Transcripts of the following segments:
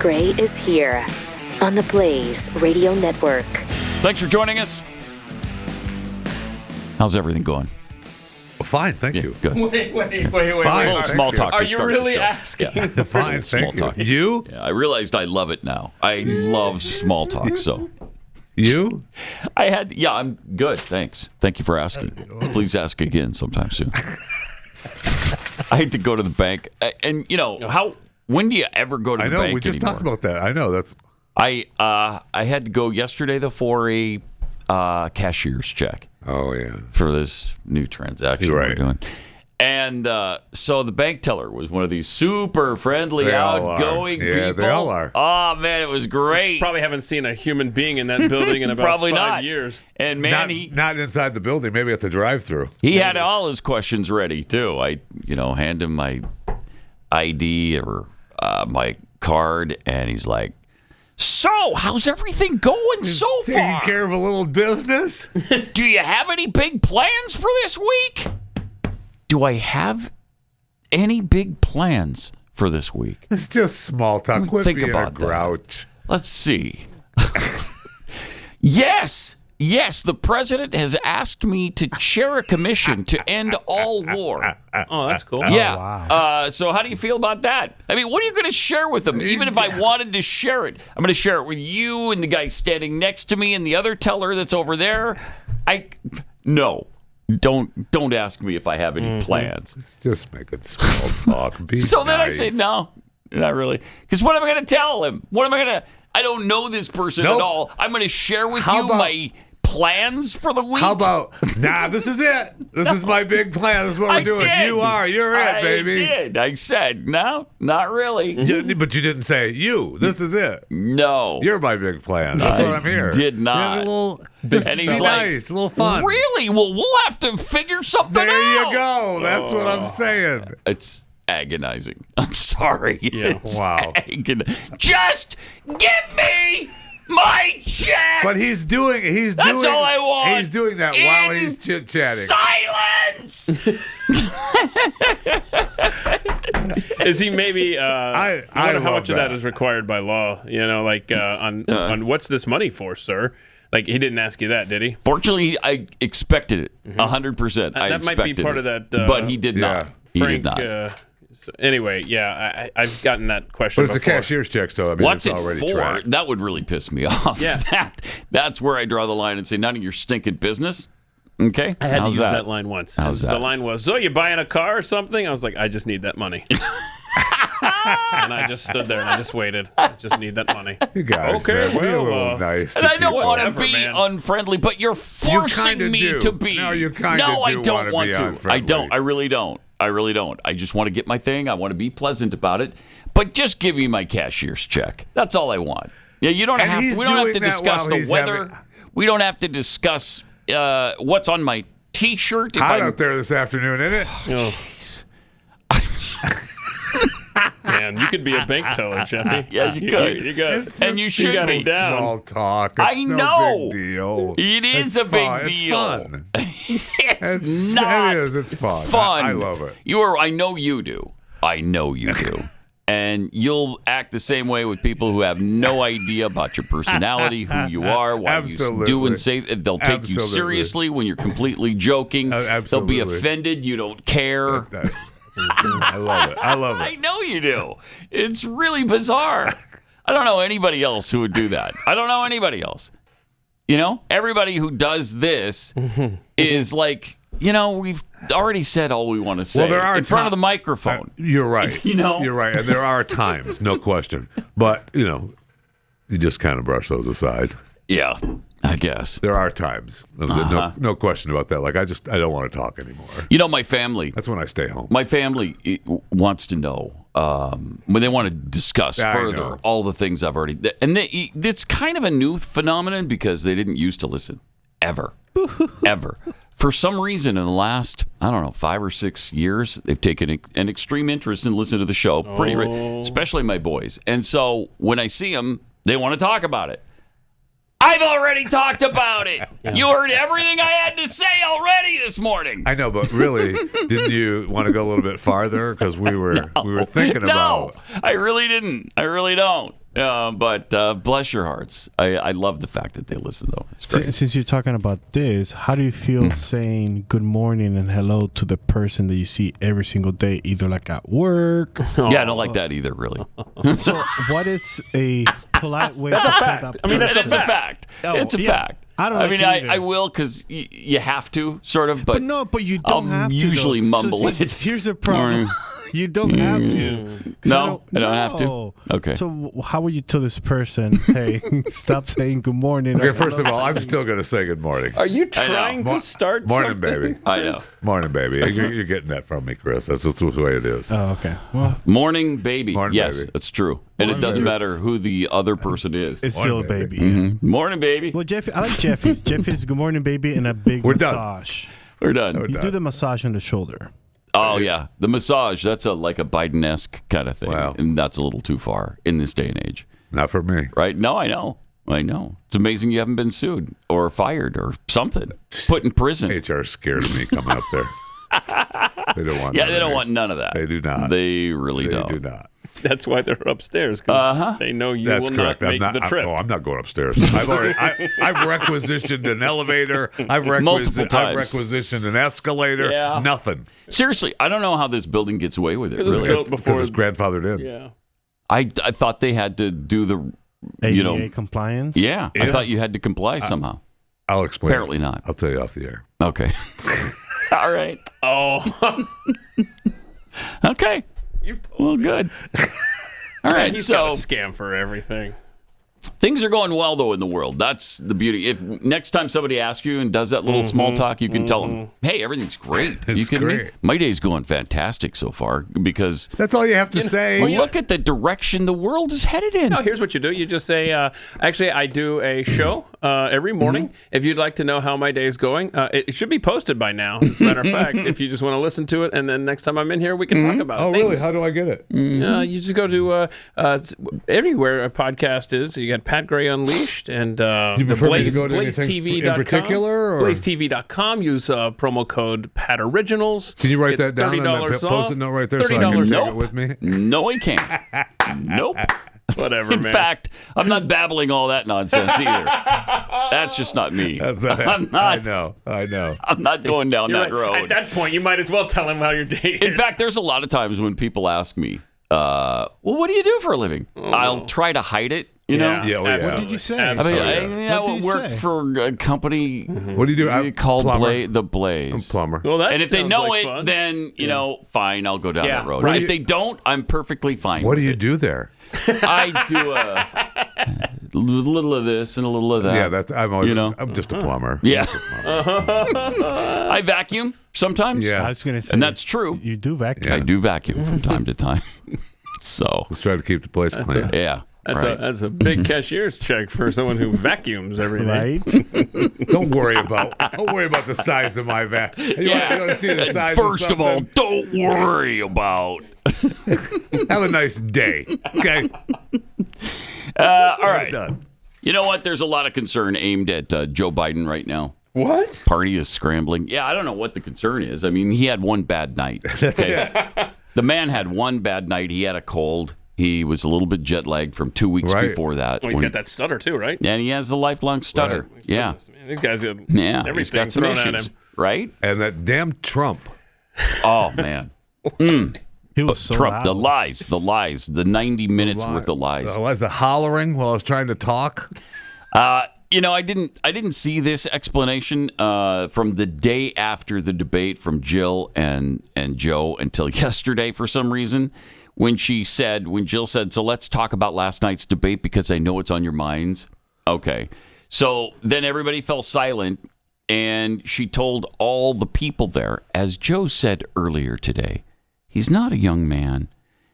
Gray is here on the Blaze Radio Network. Thanks for joining us. How's everything going? Well, fine, thank you. Good. Wait. Fine, A little small talk to Are you start the really show. asking? Yeah. Fine, Small thank talk. you. You? Yeah, I realized I love it now. I love small talk, so. You? I'm good, thanks. Thank you for asking. Please ask again sometime soon. I had to go to the bank. And, when do you ever go to the bank I know, we just anymore? talked about that. I know, that's... I had to go yesterday, though, for a cashier's check. Oh, yeah. For this new transaction we're doing. And so the bank teller was one of these super friendly, outgoing people. Yeah, they all are. Oh, man, it was great. Probably haven't seen a human being in that building in about Probably 5 not. years. And, man, Not inside the building, maybe at the drive-thru. he had all his questions ready, too. I, hand him my ID or my card, and he's like, "So, how's everything going so far? Taking care of a little business? Do you have any big plans for this week?" Do I have any big plans for this week? It's just small talk. Quit think being about a grouch. Let's see. Yes, the president has asked me to chair a commission to end all war. Oh, that's cool. Yeah. wow. So how do you feel about that? I mean, what are you going to share with them? Even if I wanted to share it, I'm going to share it with you and the guy standing next to me and the other teller that's over there. No. Don't ask me if I have any plans. It's just making small talk. Be So then I nice. say, no, not really. Because what am I going to tell him? What am I going to... I don't know this person Nope. at all. I'm going to share with How you about- my plans for the week. How about, this is it. This is my big plan. This is what we're doing. Did. You're it, baby. I did. I said, no, not really. But you didn't say, this is it. No. You're my big plan. That's what I'm here. Did not. Yeah, a little, And he's be like, nice, a little fun. Really? Well, we'll have to figure something There out. you go. That's what I'm saying. It's agonizing. I'm sorry. Yeah. It's Wow. Just give me my check. But he's doing That's all I want. He's doing that while he's chit-chatting. Silence. Is he maybe? I wonder how love much of that is required by law. On what's this money for, sir? Like, he didn't ask you that, did he? Fortunately, I expected it 100%. I That might be expected part it. of that. But he did not. He Frank, did not. Anyway, yeah, I've gotten that question. But it's a before. cashier's check, so I mean, What's it's it already for? tracked. That would really piss me off. Yeah. That's where I draw the line and say, none of your stinking business. Okay? I had How's to use that line once. How's The that? line was, "So you buying a car or something?" I was like, "I just need that money." And I just stood there and I just waited. I just need that money. You guys, Okay, man, be a well, little nice. And to I don't people. want to Whatever, be man. unfriendly, but you're forcing kinda me do. to be. No, you kinda No, I do don't wanna want be to. I unfriendly. don't. I really don't. I just want to get my thing. I want to be pleasant about it. But just give me my cashier's check. That's all I want. Yeah, you don't And have. he's We don't have doing to that discuss while the he's weather. having- We don't have to discuss what's on my T-shirt. If Hot I'm- out there this afternoon, isn't it? Oh. Man, you could be a bank teller, Jeffy. Yeah, you could. You got It's And you just should got be. it down. Small talk. It's I no know. big deal. It is It's a big fun. deal. It's fun. not It is. It's fun. fun. I love it. I know you do. I know you do. And you'll act the same way with people who have no idea about your personality, who you are, why you Absolutely. do and say. They'll take you Absolutely. seriously when you're completely joking. They'll be Absolutely. offended. You don't care. I love it. I love I it. know you do. It's really bizarre. I don't know anybody else who would do that. I don't know anybody else. Everybody who does this is like, we've already said all we want to say Well, there are in front of the times- microphone. You're right. You know? You're right. And there are times, no question. But, you just kind of brush those aside. Yeah, I guess. There are times. No question about that. Like, I don't want to talk anymore. My family. That's when I stay home. My family wants to know when they want to discuss I further know. all the things I've already. And it's kind of a new phenomenon because they didn't used to listen ever. For some reason, in the last, 5 or 6 years, they've taken an extreme interest in listening to the show, especially my boys. And so when I see them, they want to talk about it. I've already talked about it. Yeah. You heard everything I had to say already this morning. I know, but really, didn't you want to go a little bit farther? Because we were thinking about. No, I really didn't. I really don't. But bless your hearts. I love the fact that they listen, though. It's great. Since you're talking about this, how do you feel saying good morning and hello to the person that you see every single day, either like at work? Yeah, I don't like that either, really. So what is a polite way to say that? I mean, It's a fact. It's a fact. I don't I like mean, it either. I will because you have to, sort of. But But you don't I'll have to. usually though. mumble see, it. Here's the problem. You don't have to. 'Cause No, I don't have to? no. Okay. So how would you tell this person, hey, stop saying good morning? Okay, first of all, I'm still going to say good morning. Are you trying to start Morning, something? baby. I know. Morning, baby. You're getting that from me, Chris. That's just the way it is. Oh, okay. Well, Morning, baby. Morning, yes, baby. that's true. And it doesn't matter who the other person is. it's Morning, still a baby. baby. Morning, baby. Well, Jeffy, I like Jeffy's. Jeffy's good morning, baby, and a big We're done. massage. We're done. You do the massage on the shoulder. Oh, yeah. The massage, that's like a Biden-esque kind of thing. Wow. And that's a little too far in this day and age. Not for me. Right? No, I know. It's amazing you haven't been sued or fired or something. Put in prison. HR is scared of me coming up there. They don't want. Yeah, none they of don't me. want none of that. They do not. They really They don't. do not. That's why they're upstairs, because they know you That's will correct. not make the trip. I'm not going upstairs. I've requisitioned an elevator. Multiple times. I've requisitioned an escalator. Yeah. Nothing. Seriously, I don't know how this building gets away with it, It was really. built Because before. it's grandfathered in. Yeah. I thought they had to do the, ADA compliance. yeah. I Yeah. thought you had to comply somehow. I'll explain. Apparently not. I'll tell you off the air. Okay. All right. Oh, Okay. you Well, good. All right. He's So got a scam for everything. things are going well, though, in the world. That's the beauty. If next time somebody asks you and does that little small talk, you can tell them, hey, everything's great. It's you kidding me? great. My day's going fantastic so far because That's all you have to say. look at the direction the world is headed in. No, here's what you do. You just say, actually, I do a show every morning. If you'd like to know how my day is going, it should be posted by now. As a matter of fact, if you just want to listen to it, and then next time I'm in here, we can talk about Oh, things. really? How do I get it? You just go to it's everywhere a podcast is. You got Pat Gray Unleashed and you prefer me to go to anything BlazeTV.com. in particular, or- BlazeTV.com. Use promo code Pat Originals. Can you write Get that down on that $30 off. post-it note right there so I can $30 take off. it with me? No, I can't. Nope. Whatever, In man. fact, I'm not babbling all that nonsense either. That's just not me. That's not it. I'm not. I know. I'm not going down You're that right. road. At that point, you might as well tell him how your day is. In fact, there's a lot of times when people ask me, well, what do you do for a living? I'll try to hide it, you know? Yeah, well, yeah. absolutely. What did you say? I mean, Absolutely. I What did you work say? for a company What do you do? called Plumber. The Blaze. Plumber. Well, that And if they sounds know like it, fun. then, fine, I'll go down Yeah, that road. right. If they don't, I'm perfectly fine. What do with you it. do there? I do a little of this and a little of that. Yeah, I'm You know? just a plumber. Yeah. Just a plumber. I vacuum sometimes. Yeah. I was going to say. And that's true. You do vacuum. I do vacuum from time to time. So, Let's try to keep the place clean. yeah. right. That's a big cashier's check for someone who vacuums every day. Right? Don't worry about the size of my vac. You want to see the size First of all, something? don't worry about. Have a nice day. Okay. All right. Done. You know what? There's a lot of concern aimed at Joe Biden right now. What? Party is scrambling. Yeah, I don't know what the concern is. I mean, he had one bad night. That's okay? it. The man had one bad night. He had a cold. He was a little bit jet lagged from 2 weeks Right. before that. Well, he's got that stutter too, right? And he has a lifelong stutter. Right. Yeah. Man, this guy's got Yeah. He's everything got some thrown at issues. him. Right? And that damn Trump. Oh, man. He was so Trump, the loud. lies, the 90 minutes worth of lies. Was the hollering while I was trying to talk? I didn't see this explanation from the day after the debate from Jill and Joe until yesterday for some reason when Jill said, so let's talk about last night's debate because I know it's on your minds. Okay. So then everybody fell silent and she told all the people there, as Joe said earlier today, he's not a young man.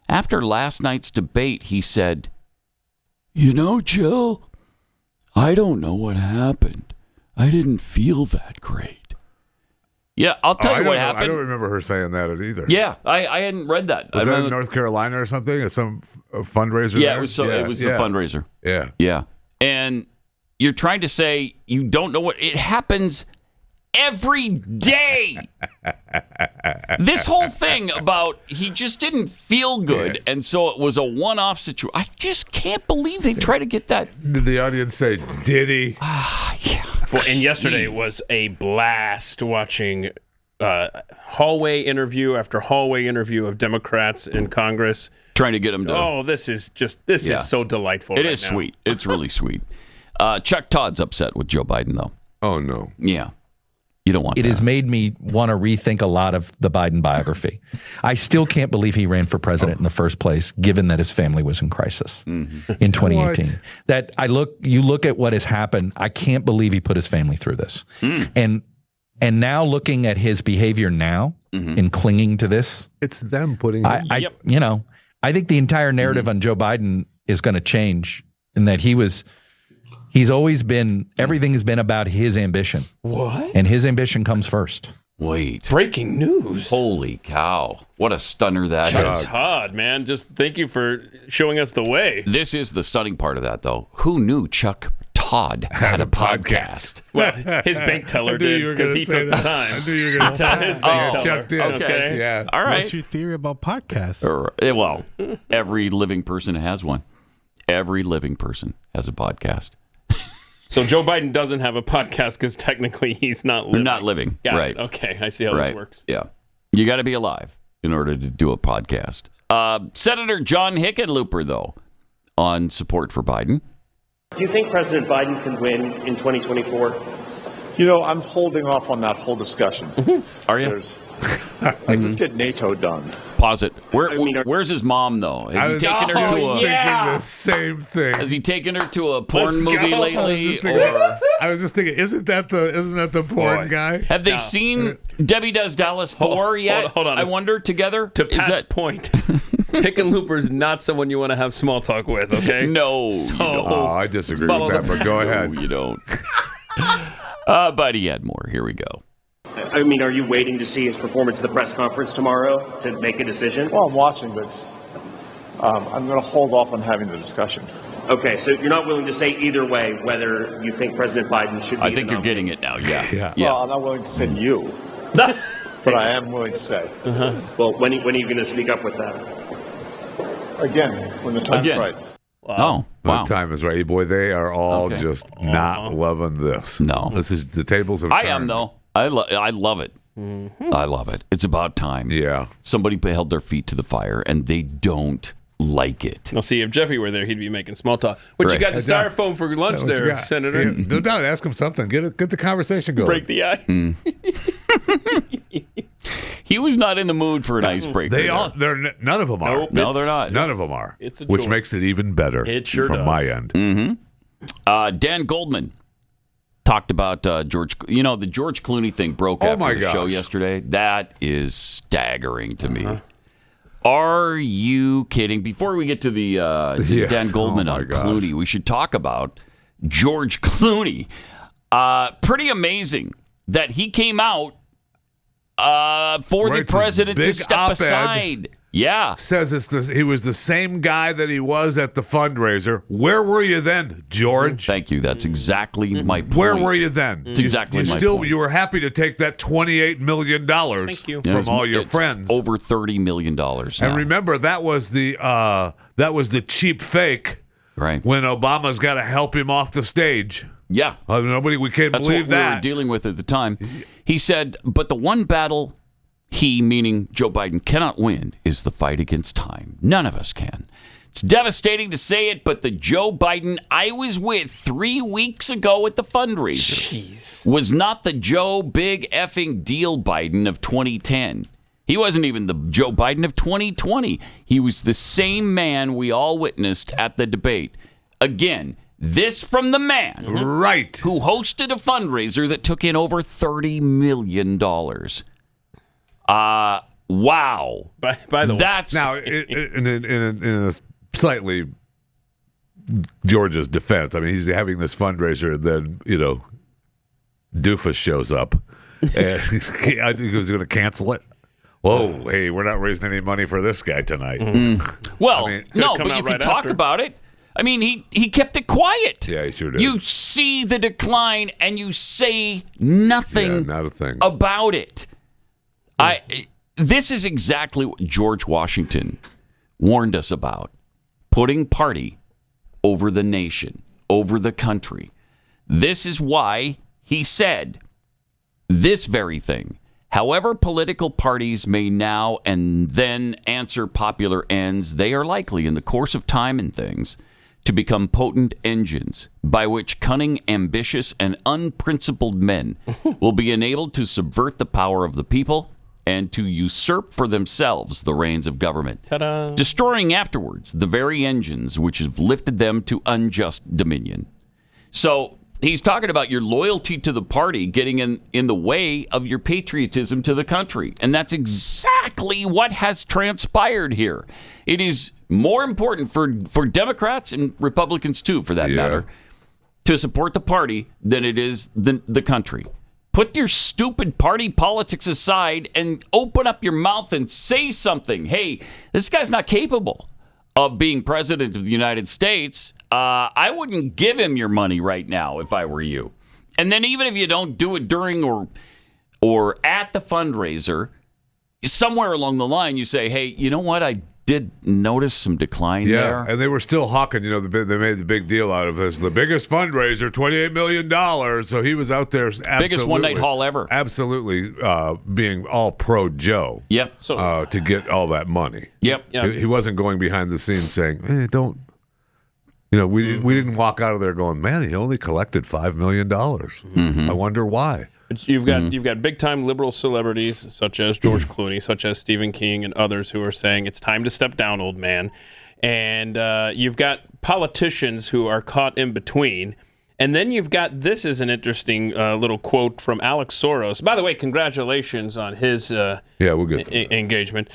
After last night's debate, he said, Jill, I don't know what happened. I didn't feel that great. Yeah, I'll tell you what happened. I don't remember her saying that either. Yeah, I hadn't read that. Was I that in remember- North Carolina or something? At some fundraiser Yeah, there? it was the fundraiser. Yeah. Yeah. And you're trying to say you don't know what it happens every day. This whole thing about he just didn't feel good, and so it was a one-off situation. I just can't believe they try to get that. Did the audience say, did he? Yeah. Well, and yesterday was a blast watching hallway interview after hallway interview of Democrats in Congress. Trying to get them to... Oh, this is so delightful. It is sweet. It's really sweet. Chuck Todd's upset with Joe Biden, though. Oh, no. Yeah. You don't want that. It has made me want to rethink a lot of the Biden biography. I still can't believe he ran for president in the first place, given that his family was in crisis in 2018. What? That you look at what has happened. I can't believe he put his family through this. And now looking at his behavior now in clinging to this, It's them putting I think the entire narrative on Joe Biden is going to change in that he's always been, everything has been about his ambition. What? And his ambition comes first. Wait. Breaking news. Holy cow. What a stunner that is. Todd, man. Just thank you for showing us the way. This is the stunning part of that, though. Who knew Chuck Todd had a podcast? Well, his bank teller did because he took the time. I knew you were going to Tell say his that. bank teller. Chuck did. Okay. Yeah. All right. What's your theory about podcasts? Well, every living person has one. Every living person has a podcast. So Joe Biden doesn't have a podcast because technically he's not living. Not living. Got right. it. Okay, I see how this works. Yeah. You got to be alive in order to do a podcast. Senator John Hickenlooper, though, on support for Biden. Do you think President Biden can win in 2024? You know, I'm holding off on that whole discussion. Are you? Let's get NATO done. Pause it. Where's his mom, though? Has he taken her to thinking the same thing. Has he taken her to a porn movie go. lately? I was just thinking, is't that the porn guy? Have they seen Debbie Does Dallas 4 yet? hold on. I wonder, together? To Pat's point, Hickenlooper's not someone you want to have small talk with, okay? No, So, you don't. Oh, I disagree follow with that, the- but go ahead. No, you don't. But he had more. Here we go. I mean, are you waiting to see his performance at the press conference tomorrow to make a decision? Well, I'm watching, but I'm going to hold off on having the discussion. Okay, so you're not willing to say either way whether you think President Biden should be I think you're getting it now. Yeah. Well, I'm not willing to say you, but I am willing to say. Well, when are you going to speak up with that? Again, when the time's right. Oh, wow. The time is right, boy. They are all Okay. just not loving this. No. This is the tables have I turned. am, though. I love it. I love it. It's about time. Yeah. Somebody held their feet to the fire, and they don't like it. I'll see if Jeffy were there, he'd be making small talk. What you Right. got the styrofoam for lunch What you there, got? Senator? Yeah, no doubt. Ask him something. Get the conversation going. Break the ice. He was not in the mood for an icebreaker. They there. all. None of them are. Nope. No, they're not. None of them are. It's a which joy. makes it even better. It sure from does. my end. Dan Goldman talked about George. You know, the George Clooney thing broke after my the show gosh. yesterday. That is staggering to me. Are you kidding? Before we get to the Yes. Dan Goldman Oh, my on gosh. Clooney, we should talk about George Clooney. Pretty amazing that he came out for the Writes his president to big step op-ed. aside. Yeah. Says he was the same guy that he was at the fundraiser. Where were you then, George? Thank you. That's exactly my point. Where were you then? It's exactly my point. You were happy to take that $28 million Thank you. from all your It's friends. Over $30 million now. And remember, that was the cheap fake Right. when Obama's got to help him off the stage. Yeah. We can't That's believe what we were that. dealing with at the time. He said, but the one battle he, meaning Joe Biden, cannot win is the fight against time. None of us can. It's devastating to say it, but the Joe Biden I was with 3 weeks ago at the fundraiser was not the Joe Big Effing Deal Biden of 2010. He wasn't even the Joe Biden of 2020. He was the same man we all witnessed at the debate. Again, this from the man Right. who hosted a fundraiser that took in over $30 million. Wow. By the way, That's Now, in a slightly George's defense, I mean, he's having this fundraiser, and then, Doofus shows up, and I think he was going to cancel it. Whoa, hey, we're not raising any money for this guy tonight. well, I mean, no, come but out you could right talk after. about it. I mean, he kept it quiet. Yeah, he sure did. You see the decline, and you say nothing not a thing about it. This is exactly what George Washington warned us about. Putting party over the nation, over the country. This is why he said this very thing. However, political parties may now and then answer popular ends, they are likely, in the course of time and things, to become potent engines by which cunning, ambitious, and unprincipled men will be enabled to subvert the power of the people and to usurp for themselves the reins of government, destroying afterwards the very engines which have lifted them to unjust dominion. So he's talking about your loyalty to the party getting in the way of your patriotism to the country. And that's exactly what has transpired here. It is more important for Democrats and Republicans, too, for that matter, to support the party than it is the country. Put your stupid party politics aside and open up your mouth and say something. Hey, this guy's not capable of being president of the United States. I wouldn't give him your money right now if I were you. And then even if you don't do it during or at the fundraiser, somewhere along the line you say, hey, you know what? I did notice some decline there. Yeah, and they were still hawking. You know, they made the big deal out of this. The biggest fundraiser, $28 million. So he was out there. Absolutely, biggest one-night haul ever. Absolutely being all pro-Joe. Yep. To get all that money. Yep. He wasn't going behind the scenes saying, don't. You know, we didn't walk out of there going, man, he only collected $5 million. I wonder why. But you've got big time liberal celebrities such as George Clooney, such as Stephen King, and others who are saying it's time to step down, old man. And you've got politicians who are caught in between. And then you've got, this is an interesting little quote from Alex Soros. By the way, congratulations on his we'll get engagement.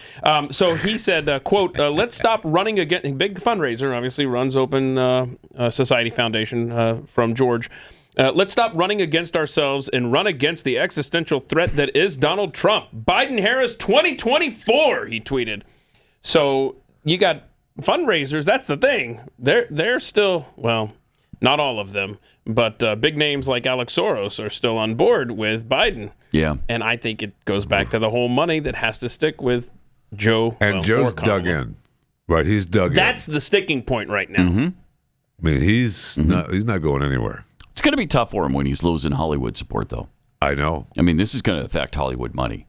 So he said, quote, let's stop running against, big fundraiser, obviously runs Open Society Foundation from George. Let's stop running against ourselves and run against the existential threat that is Donald Trump. Biden-Harris 2024, he tweeted. So you got fundraisers, that's the thing. They're still, well, not all of them, but big names like Alex Soros are still on board with Biden. Yeah. And I think it goes back to the whole money that has to stick with Joe. And Joe's dug in. Right, he's dug in. That's the sticking point right now. I mean, he's not going anywhere. It's going to be tough for him when he's losing Hollywood support, though. I know. I mean, this is going to affect Hollywood money.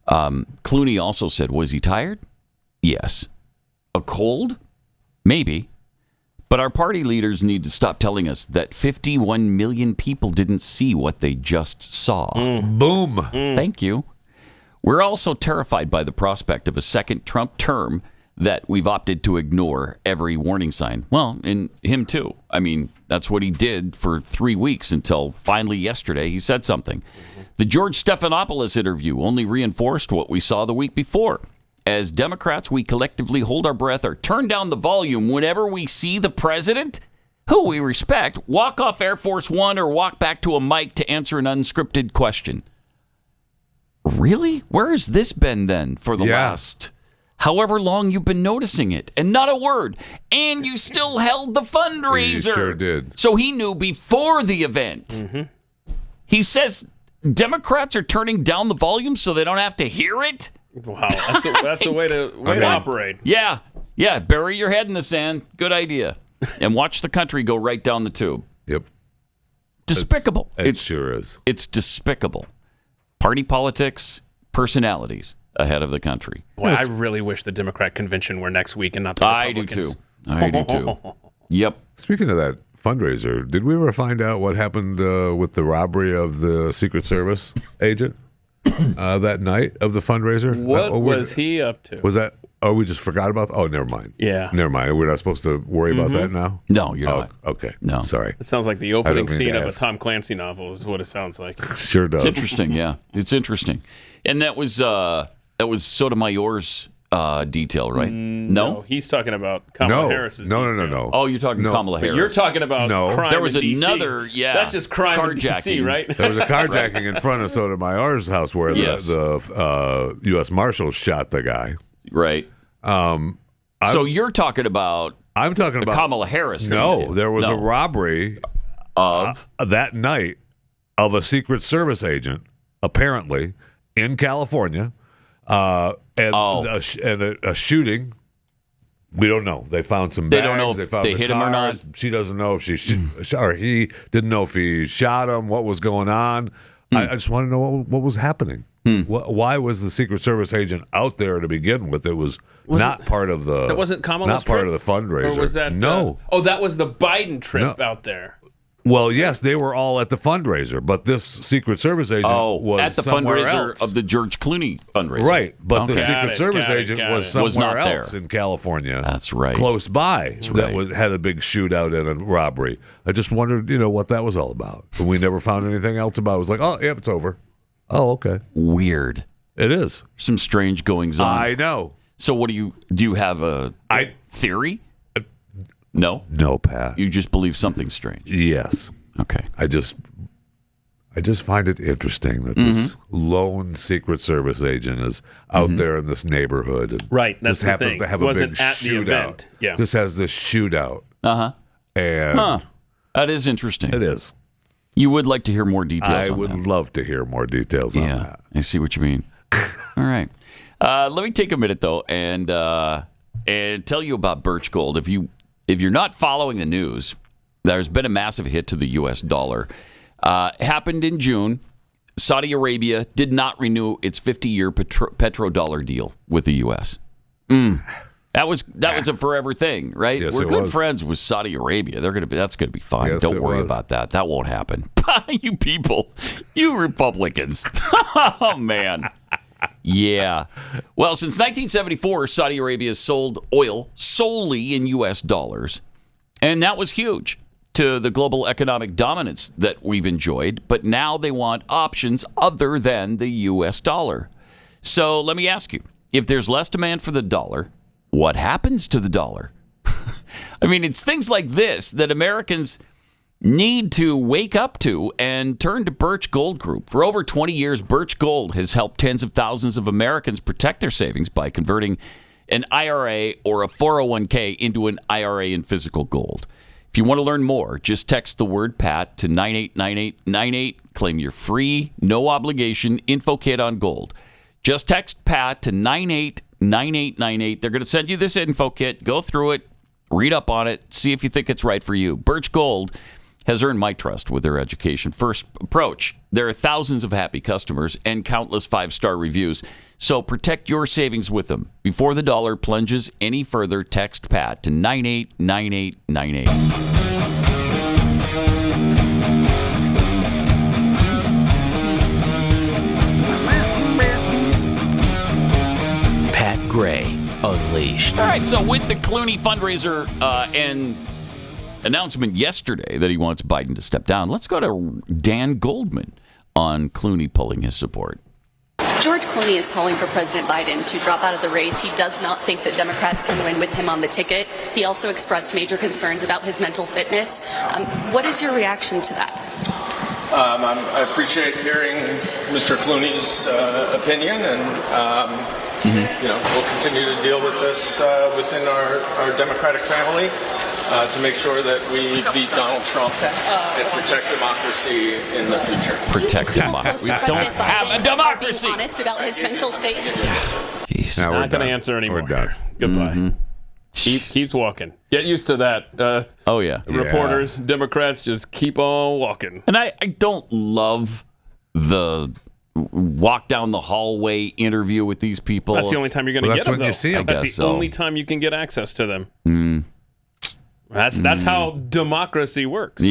Clooney also said, was he tired? Yes. A cold? Maybe. But our party leaders need to stop telling us that 51 million people didn't see what they just saw. Boom. Thank you. We're also terrified by the prospect of a second Trump term that we've opted to ignore every warning sign. Well, and him too. I mean, that's what he did for 3 weeks until finally yesterday he said something. The George Stephanopoulos interview only reinforced what we saw the week before. As Democrats, we collectively hold our breath or turn down the volume whenever we see the president, who we respect, walk off Air Force One or walk back to a mic to answer an unscripted question. Really? Where has this been then for the last however long you've been noticing it? And not a word. And you still held the fundraiser. He sure did. So he knew before the event. He says Democrats are turning down the volume so they don't have to hear it? Wow, that's a way to operate. Yeah, bury your head in the sand. Good idea. And watch the country go right down the tube. Yep. Despicable. It sure is. It's despicable. Party politics, personalities ahead of the country. Boy, I really wish the Democrat convention were next week and not the Republicans. I do too. Yep. Speaking of that fundraiser, did we ever find out what happened with the robbery of the Secret Service agent that night of the fundraiser? What was he up to? Was that? Oh, we just forgot about. Oh, never mind. Yeah, never mind. We're not supposed to worry about that now. No, you're not. Okay. No, sorry. It sounds like the opening scene of a Tom Clancy novel. Is what it sounds like. Sure does. It's interesting. Yeah, it's interesting. And that was Sotomayor's detail, right? No, he's talking about Kamala Harris's. No. Oh, you're talking Kamala Harris. You're talking about crime. There was in another, DC. That's just crime carjacking. in DC, right? There was a carjacking in front of Sotomayor's house where the U.S. Marshals shot the guy. Right. So you're talking about I'm talking the about Kamala Harris. No, there was a robbery of that night of a Secret Service agent, apparently in California, and a shooting. We don't know. They found some bags. They don't know if they found they hit him or not. She doesn't know if or he didn't know if he shot him. What was going on? I just want to know what was happening. Why was the Secret Service agent out there to begin with? It was not part of the. That wasn't Kamala's not part trip? of the fundraiser. Or was that? No. That was the Biden trip out there. Well, yes, they were all at the fundraiser, but this Secret Service agent was at the somewhere fundraiser else. of the George Clooney fundraiser. Right, but the Okay. Secret Service agent was somewhere not else there. in California. That's right. Close by. right. Had a big shootout and a robbery. I just wondered, what that was all about. And we never found anything else about it. It was like, oh, yeah, it's over. Oh, okay. Weird. It is. Some strange goings on. I know. So what do you have a theory? No? No, Pat. You just believe something strange. Yes. Okay. I just find it interesting that this lone Secret Service agent is out there in this neighborhood and Right, that's just the happens thing. to have Wasn't a big at the shootout. event. Yeah. Just has this shootout. Uh-huh. And That is interesting. it is. You would like to hear more details I on would that. love to hear more details on that. I see what you mean. All right. Let me take a minute, though, and tell you about Birch Gold. If you're not following the news, there's been a massive hit to the U.S. dollar. Happened in June. Saudi Arabia did not renew its 50-year petrodollar deal with the U.S. That was a forever thing, right? Yes, We're it good was. friends with Saudi Arabia. That's gonna be fine. Yes, Don't it worry was. about that. That won't happen. You people, you Republicans. Oh man. Yeah. Well, since 1974, Saudi Arabia has sold oil solely in U.S. dollars, and that was huge to the global economic dominance that we've enjoyed. But now they want options other than the U.S. dollar. So let me ask you, if there's less demand for the dollar, what happens to the dollar? I mean, it's things like this that Americans need to wake up to and turn to Birch Gold Group. For over 20 years, Birch Gold has helped tens of thousands of Americans protect their savings by converting an IRA or a 401k into an IRA in physical gold. If you want to learn more, just text the word PAT to 989898. Claim your free, no obligation info kit on gold. Just text PAT to 989898. They're going to send you this info kit. Go through it, read up on it, see if you think it's right for you. Birch Gold has earned my trust with their education first approach. There are thousands of happy customers and countless 5-star reviews. So protect your savings with them. Before the dollar plunges any further, text PAT to 989898. Pat Gray Unleashed. All right, so with the Clooney fundraiser and announcement yesterday that he wants Biden to step down, let's go to Dan Goldman on Clooney pulling his support. George Clooney is calling for President Biden to drop out of the race. He does not think that Democrats can win with him on the ticket. He also expressed major concerns about his mental fitness. What is your reaction to that? I appreciate hearing Mr. Clooney's opinion, and we'll continue to deal with this within our Democratic family to make sure that we beat Donald Trump and protect democracy in the future. Protect democracy. We don't have a democracy. Being honest about his mental state. Jeez. Now we're Not going to done. answer anymore. We're done. Here. Goodbye. Keeps walking. Get used to that. Oh, yeah. Reporters, Democrats, just keep on walking. And I don't love the walk down the hallway interview with these people. That's the only time you're going to Well, get that's them, when you though. see 'em. That's I guess the so. only time you can get access to them. That's how democracy works.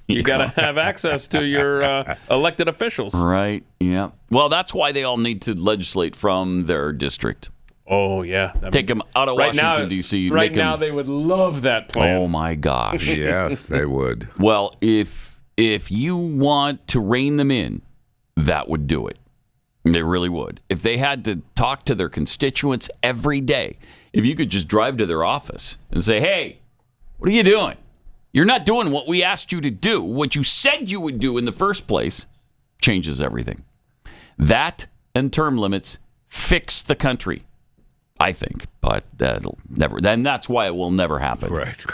You got to have access to your elected officials. Right, yeah. Well, that's why they all need to legislate from their district. Oh, yeah. Take them out of Washington, D.C. Right make now, 'em- they would love that plan. Oh, my gosh. Yes, they would. Well, if you want to rein them in, that would do it. They really would. If they had to talk to their constituents every day, if you could just drive to their office and say, hey, what are you doing? You're not doing what we asked you to do. What you said you would do in the first place changes everything. That and term limits fix the country. I think, but that'll never. Then that's why it will never happen. Right.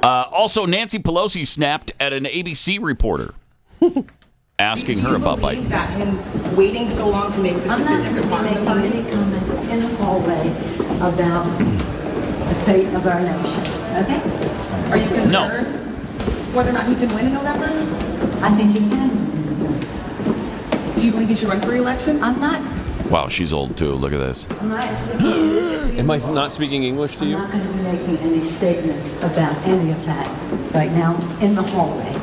Also, Nancy Pelosi snapped at an ABC reporter, asking her about Biden. That him waiting so long to make this decision. I'm not going to be making any comments in the hallway about the fate of our nation. Okay? Are you concerned whether or not he can win in November? I think he can. Do you believe he should run for re-election? I'm not. Wow, she's old too. Look at this. I'm not speaking Am I not speaking English to you? I'm not going to be making any statements about any of that right now in the hallway.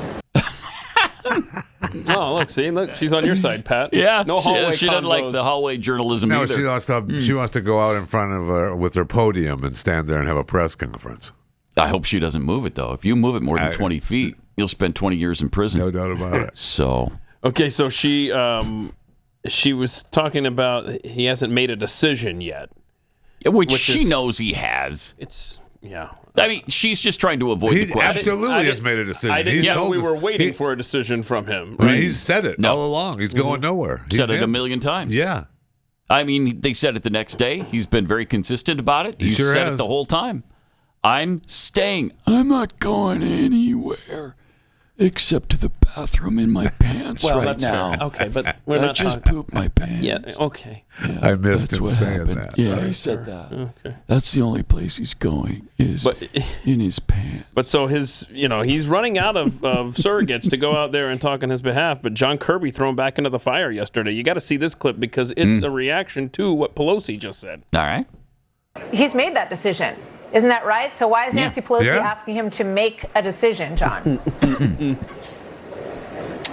Oh, look, she's on your side, Pat. Yeah, no hallway. She doesn't like the hallway journalism No, either. she wants to go out in front of her with her podium and stand there and have a press conference. I hope she doesn't move it though. If you move it more than 20 feet, you'll spend 20 years in prison. No doubt about it. So okay, so she was talking about he hasn't made a decision yet, which she knows he has. It's yeah. I mean, she's just trying to avoid the question. Absolutely has made a decision. I didn't He's know told we us- were waiting he- for a decision from him. I mean, Right? he's said it all along. He's going nowhere. Said He's it a in. million times. Yeah. I mean, they said it the next day. He's been very consistent about it. He He's sure said has. it the whole time. I'm staying. I'm not going anywhere except to the bathroom in my pants Well, right that's now. fair. Okay, but we're I not just talking- pooped my pants. Yeah. Okay. Yeah, I missed that's him what saying happened. that. Yeah, Sorry. he said that. Okay. That's the only place he's going is in his pants. But so he's running out of surrogates to go out there and talk on his behalf. But John Kirby thrown back into the fire yesterday. You got to see this clip because it's a reaction to what Pelosi just said. All right. He's made that decision. Isn't that right? So why is Nancy Pelosi Yeah. asking him to make a decision, John?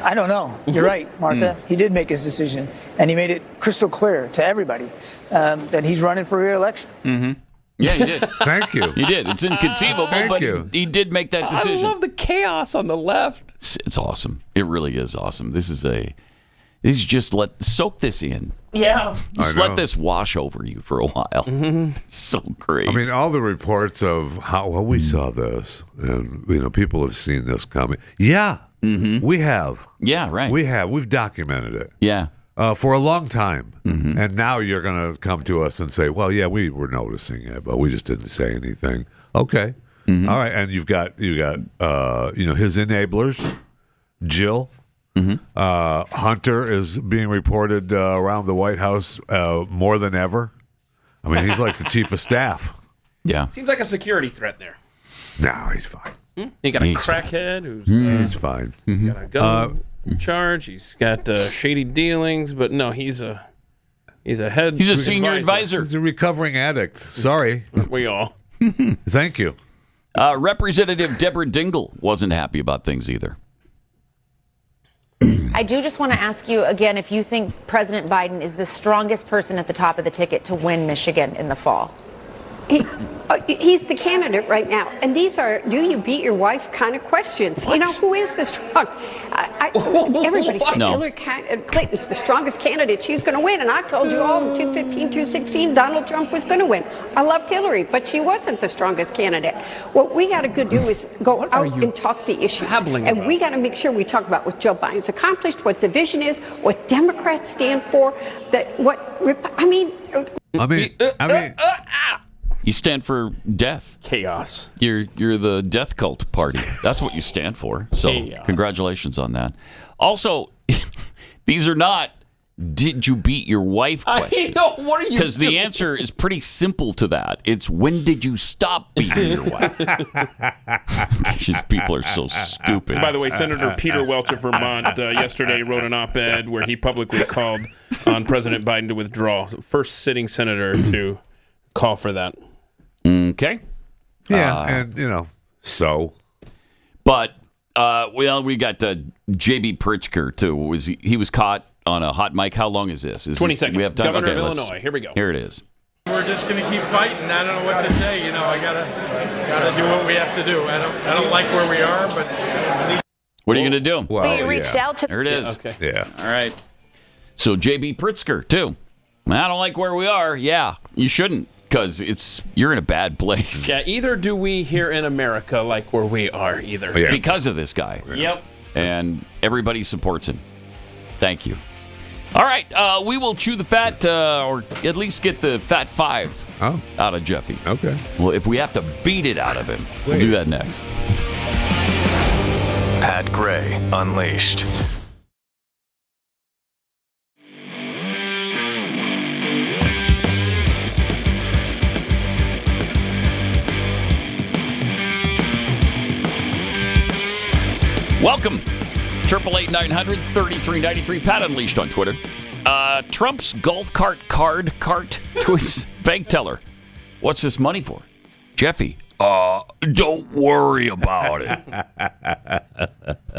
I don't know. You're right, Martha. He did make his decision, and he made it crystal clear to everybody that he's running for re-election. Mm-hmm. Yeah, he did. Thank you. He did. It's inconceivable, Thank but you. he did make that decision. I love the chaos on the left. It's awesome. It really is awesome. This is just soak this in. Yeah. Just I know. let this wash over you for a while. So great. I mean, all the reports of how we saw this, and people have seen this coming. Yeah, we have. Yeah, right. We've documented it. Yeah. For a long time, and now you're going to come to us and say, "Well, yeah, we were noticing it, but we just didn't say anything." Okay, all right, and you've got his enablers, Jill. Hunter is being reported around the White House more than ever. I mean, he's like the chief of staff. Yeah. Seems like a security threat there. No, he's fine. He got a He's crackhead who's He's fine. got a gun charge. He's got shady dealings, but no, he's a head. He's a senior advisor. He's a recovering addict. Sorry. We all. Thank you. Representative Deborah Dingell wasn't happy about things either. I do just want to ask you again if you think President Biden is the strongest person at the top of the ticket to win Michigan in the fall. He's the candidate right now. And these are do you beat your wife kind of questions. What? Who is the strong? Everybody said No. Hillary Clinton's the strongest candidate. She's going to win. And I told you all in 2015, 2016, Donald Trump was going to win. I loved Hillary, but she wasn't the strongest candidate. What we got to do is go out and talk the issues. And we got to make sure we talk about what Joe Biden's accomplished, what the vision is, what Democrats stand for, You stand for death. Chaos. You're the death cult party. That's what you stand for. So Chaos. congratulations on that. Also, these are not did you beat your wife questions. I know. What are you Because the doing? answer is pretty simple to that. It's when did you stop beating your wife? People are so stupid. By the way, Senator Peter Welch of Vermont yesterday wrote an op-ed where he publicly called on President Biden to withdraw. First sitting senator to call for that. Okay. Yeah, and so. But we got J.B. Pritzker too. He was caught on a hot mic? How long is this? 20 seconds. We have time? Governor Okay, of Illinois. Here we go. Here it is. We're just going to keep fighting. I don't know what to say. I gotta do what we have to do. I don't like where we are, but what are you going to do? Well, you reached out to. There it is. Okay. Yeah. All right. So J.B. Pritzker too. I don't like where we are. Yeah, you shouldn't, because you're in a bad place. Yeah. Either do we here in America like where we are. Either. Yeah. Because of this guy. Yep. And everybody supports him. Thank you. All right, we will chew the fat, or at least get the fat 5 out of Jeffy. Okay. Well, if we have to beat it out of him, we'll do that next. Pat Gray Unleashed. Welcome. 888-900-3393. Pat Unleashed on Twitter. Trump's golf cart tweets bank teller. What's this money for? Jeffy. Don't worry about it.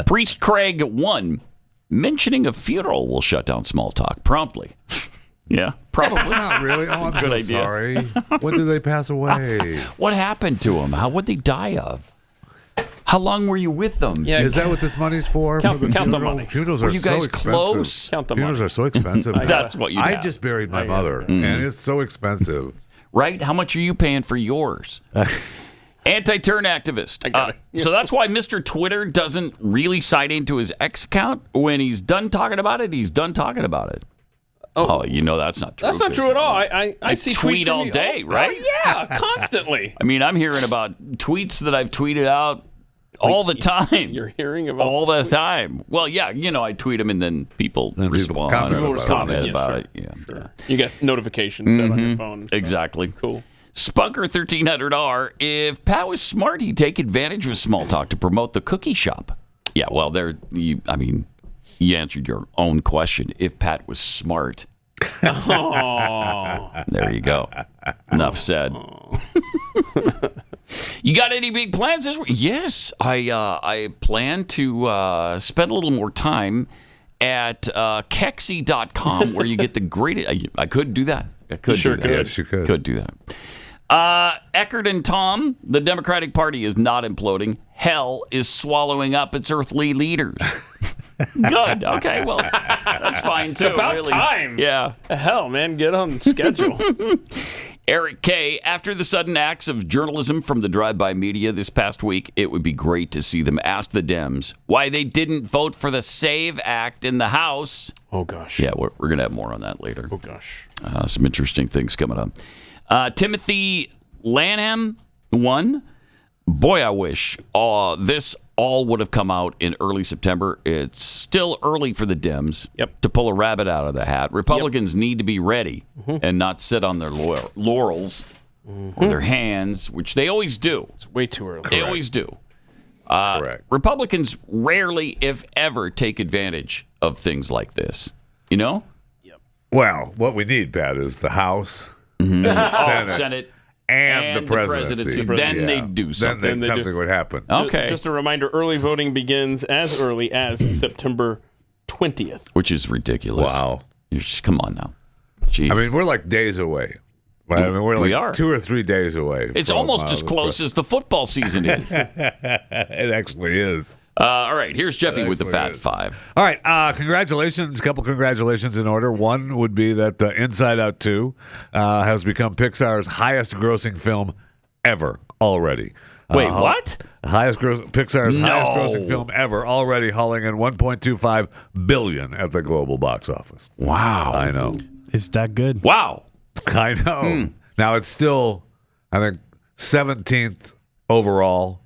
Priest Craig 1. Mentioning a funeral will shut down small talk promptly. Yeah, probably. Not really. Oh, I'm so sorry. When did they pass away? What happened to them? What'd they die of? How long were you with them? Yeah, is that what this money's for? Count the money. Funerals are were you guys so expensive. close? Count the Funerals money. are so expensive. That's what you I have. just buried my mother, and it's so expensive. Right? How much are you paying for yours? Anti-turn activist. So that's why Mr. Twitter doesn't really sign into his X account. When he's done talking about it, he's done talking about it. Oh, you know that's not true. That's not true at all. I see tweet tweets all day, right? Oh, yeah, constantly. I mean, I'm hearing about tweets that I've tweeted out all the time. You're hearing about all the time. Well, yeah, I tweet them and then people respond. comment about it. Yeah, sure. You get notifications set on your phone. So. Exactly. Cool. Spunker 1300R. If Pat was smart, he'd take advantage of small talk to promote the cookie shop. Yeah, well, you answered your own question. If Pat was smart. There you go. Enough said. You got any big plans this week? Yes, I plan to spend a little more time at Kexi.com where you get the greatest. I could do that. I could do that. Yes, you could. Could do that. Eckert and Tom, the Democratic Party is not imploding. Hell is swallowing up its earthly leaders. Good. Okay. Well, that's fine too. It's about really. time. Yeah. Hell, man, get on schedule. Eric K. After the sudden acts of journalism from the drive-by media this past week, it would be great to see them ask the Dems why they didn't vote for the SAVE Act in the House. Oh gosh. Yeah, we're going to have more on that later. Oh gosh. Some interesting things coming up. Timothy Lanham 1. Boy, I wish this all would have come out in early September. It's still early for the Dems to pull a rabbit out of the hat. Republicans need to be ready and not sit on their laurels or their hands, which they always do. It's way too early. They always do. Correct. Republicans rarely, if ever, take advantage of things like this. You know? Well, what we need, Pat, is the House and the Senate. And the presidency. Then they do something. Then something would happen. Okay. Just a reminder, early voting begins as early as September 20th. Which is ridiculous. Wow. Come on now. Jeez. I mean, we're like days away. I mean, we're We like are. 2 or 3 days away. It's almost as close as the football season is. It actually is. All right, here's Jeffy with the Fat Five. All right, congratulations. A couple congratulations in order. One would be that Inside Out 2 has become Pixar's highest-grossing film ever already. Wait, what? Pixar's highest-grossing film ever already, hauling in $1.25 billion at the global box office. Wow. I know. It's that good. Wow. I know. Now, it's still, I think, 17th overall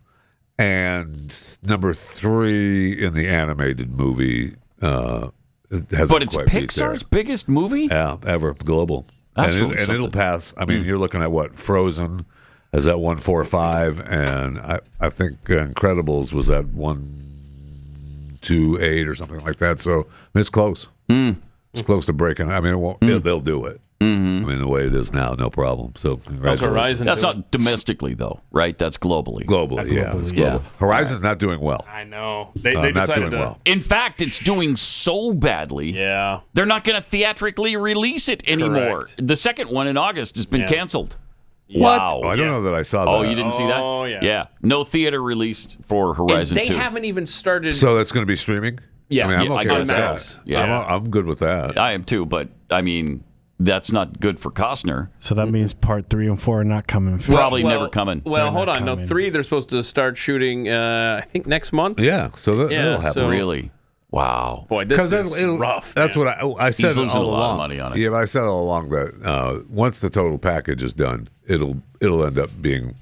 and number 3 in the animated movie. But it's Pixar's biggest movie? Yeah, ever, global. That's and really it'll pass. I mean, you're looking at what? Frozen is at 145, and I think Incredibles was at 128 or something like that. So I mean, it's close. It's close to breaking. I mean, they'll do it. I mean, the way it is now, no problem. So congratulations. That's not domestically, though, right? That's globally. Globally, yeah. It's global. Horizon's not doing well. I know. They not decided doing to. well. In fact, it's doing so badly. Yeah. They're not going to theatrically release it anymore. Correct. The second one in August has been canceled. What? Wow. Oh, I don't know that I saw that. Oh, you didn't see that? Oh, yeah. Yeah. No theater released for Horizon And they 2. haven't even started. So that's going to be streaming? Yeah. I mean, I'm okay on with Max. that. Yeah. I'm good with that. I am too, but I mean, that's not good for Costner. So that means part 3 and 4 are not coming. Probably never coming. Well, They're hold not on. No, coming. 3, they're supposed to start shooting, I think, next month. Yeah, so that'll happen. so- Really? Wow. Boy, this is rough. That's man. what I said He's losing all a lot along. of money on it. Yeah, but I said all along that once the total package is done, it'll end up being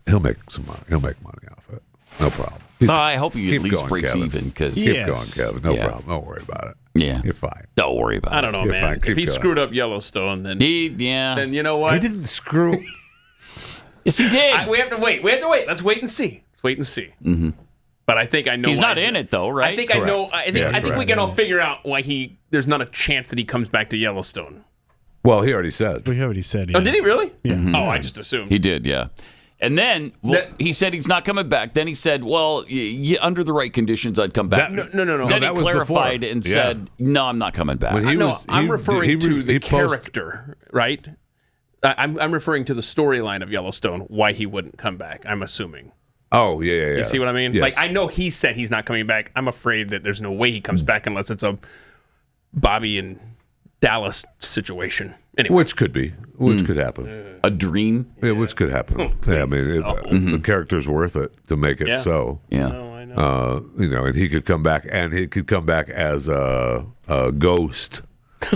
he'll make some money. He'll make money off it. No problem. I hope he at least going, breaks Kevin. even because Keep going, Kevin. No problem. Don't worry about it. Yeah, you're fine. Don't worry about it. I don't know, You're man. fine. If Keep he going. screwed up Yellowstone, then then you know what? He didn't screw. Yes, he did. We have to wait. Let's wait and see. Mm-hmm. But I think I know He's why not in it though, right? I think I know. I think we can all Yeah. figure out why there's not a chance that he comes back to Yellowstone. Well, he already said. We already said. Oh, did he really? Yeah. Mhm. Oh, I just assumed. He did, yeah. And then he said he's not coming back. Then he said, well, under the right conditions, I'd come back. No. Then that he was clarified before. and Yeah. said, no, I'm not coming back. I'm referring to the he character, right? I'm referring to the storyline of Yellowstone, why he wouldn't come back, I'm assuming. Oh, yeah. You see what I mean? Yes. Like, I know he said he's not coming back. I'm afraid that there's no way he comes back unless it's a Bobby and Dallas situation. Anyway. Which could be. Which could happen. A dream? Yeah, which could happen. Yeah, I mean, the character's worth it to make it Yeah. so. Yeah. I know. And he could come back, as a ghost.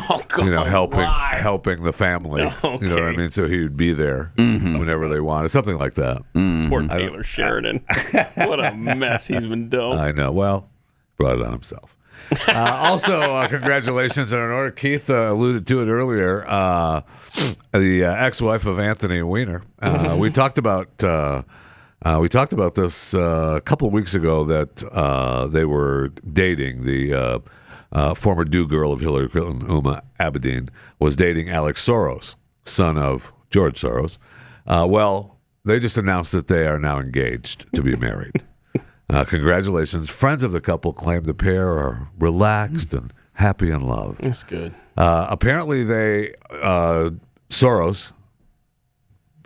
Oh, God. Helping the family. You know what I mean? So he would be there whenever they wanted, something like that. Poor Taylor Sheridan. What a mess he's been doing. I know. Well, brought it on himself. Also, congratulations in order. Keith alluded to it earlier. The ex-wife of Anthony Weiner. We talked about this a couple of weeks ago that they were dating. The former do-girl of Hillary Clinton, Uma Abedin, was dating Alex Soros, son of George Soros. Well, they just announced that they are now engaged to be married. Congratulations. Friends of the couple claim the pair are relaxed and happy in love. That's good. Apparently, Soros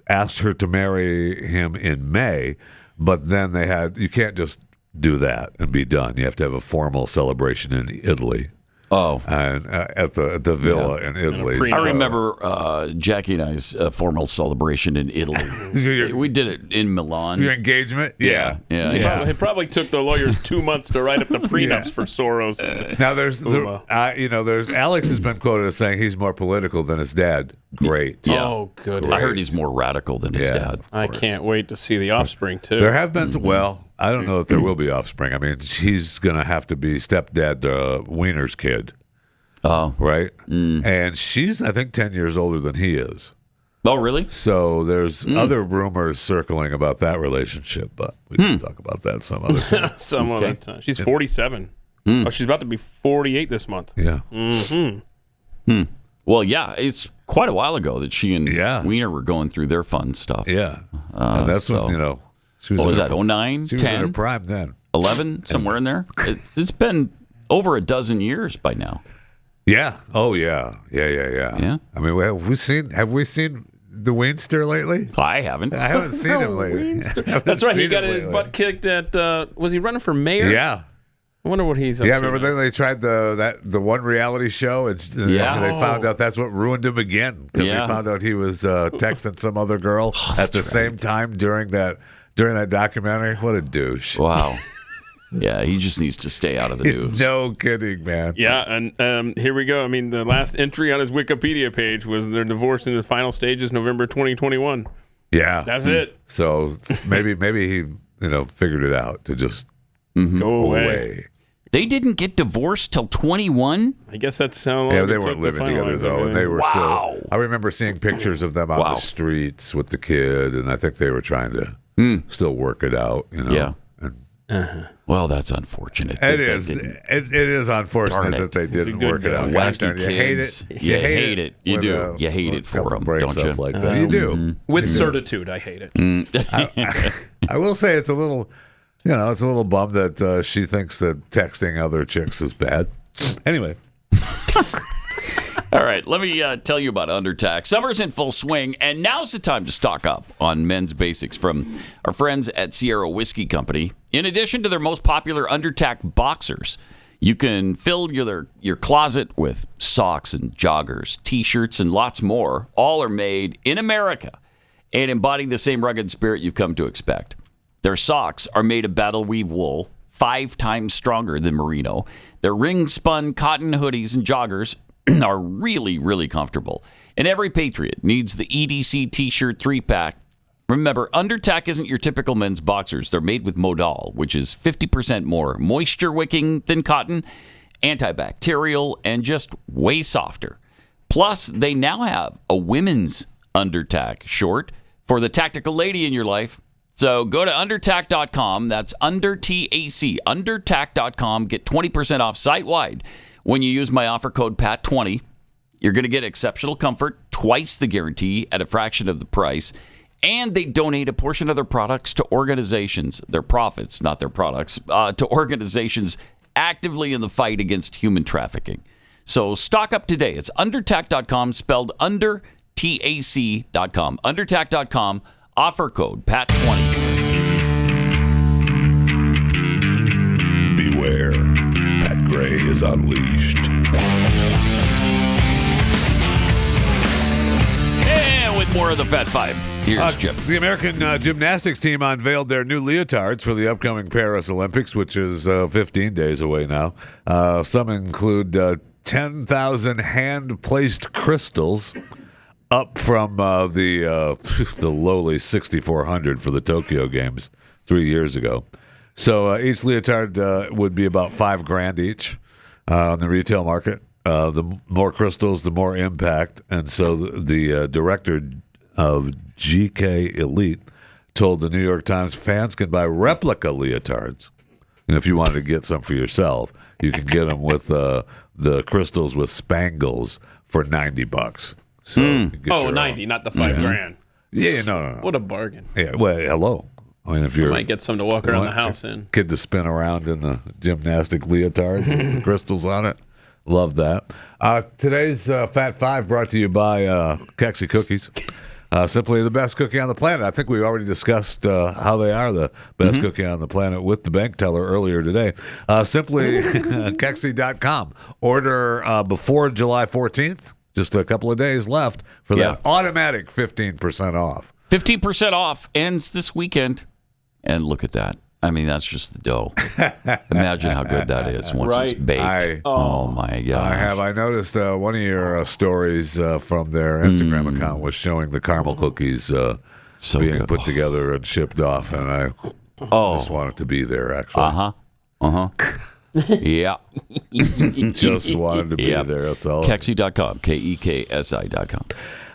asked her to marry him in May, but then you can't just do that and be done. You have to have a formal celebration in Italy. Oh, and at the villa in Italy. I remember Jackie and I's formal celebration in Italy. We did it in Milan. Your engagement? Yeah. It probably took the lawyers 2 months to write up the prenups for Soros. Now there's Alex has been quoted as saying he's more political than his dad. Great. Yeah. Oh, good. I heard he's more radical than his dad. I can't wait to see the offspring too. There have been some. Well, I don't know that there will be offspring. I mean, he's going to have to be stepdad to Weiner's kid. Oh, right. And she's, I think, 10 years older than he is. Oh, really? So there's other rumors circling about that relationship, but we can talk about that some other time. Other time. She's 47. Oh, she's about to be 48 this month. Yeah. Well, yeah, it's quite a while ago that she and Weiner were going through their fun stuff. Yeah. And that's when, she was what was that, 09, She 10? was in her prime then. 11, somewhere in there? It's been over a dozen years by now. Yeah. Oh, yeah. Yeah. I mean, have we seen the Weinster lately? I haven't. I haven't seen him lately. That's right. He got his butt kicked at, was he running for mayor? Yeah. I wonder what he's up to. Yeah, remember then they tried the one reality show, and they found out that's what ruined him again because they found out he was texting some other girl at the same time during that documentary. What a douche! Wow. Yeah, he just needs to stay out of the news. No kidding, man. Yeah, and here we go. I mean, the last entry on his Wikipedia page was their divorce in the final stages, November 2021. Yeah, that's it. So maybe he figured it out to just go away. They didn't get divorced till 21? I guess that's how long. Yeah, they weren't living together though, and they were still. I remember seing pictures of them on the streets with the kid, and I think they were trying to still work it out. Yeah. Well, that's unfortunate. It is. It is unfortunate that they didn't work it out. Gosh darn, you hate it. You hate it. You do. You hate it for them, don't you? Like that. You do. With certitude, I hate it. I will say it's a little, it's a little bummed that she thinks that texting other chicks is bad. Anyway. All right, let me tell you about Undertack. Summer's in full swing, and now's the time to stock up on men's basics from our friends at Sierra Whiskey Company. In addition to their most popular Undertack boxers, you can fill your closet with socks and joggers, T-shirts, and lots more. All are made in America and embodying the same rugged spirit you've come to expect. Their socks are made of battle weave wool, 5 times stronger than merino. Their ring-spun cotton hoodies and joggers are really, really comfortable. And every patriot needs the EDC T-shirt 3-pack. Remember, Undertack isn't your typical men's boxers. They're made with modal, which is 50% more moisture-wicking than cotton, antibacterial, and just way softer. Plus, they now have a women's Undertack short for the tactical lady in your life. So go to undertack.com. That's undertac, undertack.com. Get 20% off site-wide when you use my offer code PAT20. You're going to get exceptional comfort, twice the guarantee at a fraction of the price. And they donate a portion of their products to organizations, their profits, not their products, to organizations actively in the fight against human trafficking. So stock up today. It's undertack.com, spelled undertac.com. Undertack.com, offer code PAT20. Beware, Pat Gray is unleashed. And with more of the Fat Five, here's Jim. The American gymnastics team unveiled their new leotards for the upcoming Paris Olympics, which is 15 days away now. Some include 10,000 hand-placed crystals, up from the lowly 6,400 for the Tokyo Games 3 years ago. So each leotard would be about $5,000 each on the retail market. The more crystals, the more impact. And so the director of GK Elite told the New York Times fans can buy replica leotards. And if you wanted to get some for yourself, you can get them with the crystals with spangles for $90. So you get your 90, own. not the $5,000. Yeah, no. What a bargain. Yeah, well, hello. I mean, if you might get some to walk around the house in. Kid to spin around in the gymnastic leotards with the crystals on it. Love that. Today's Fat Five brought to you by Kexi Cookies. Simply the best cookie on the planet. I think we already discussed how they are the best cookie on the planet with the bank teller earlier today. Simply Kexi.com. Order before July 14th. Just a couple of days left for that automatic 15% off. 15% off ends this weekend. And look at that. I mean, that's just the dough. Imagine how good that is once it's baked. Oh, my gosh. I noticed one of your stories from their Instagram account was showing the caramel cookies being put together and shipped off. And I just wanted to be there, actually. Yeah. Just wanted to be there. That's all. Kexi.com. KEKSI.com.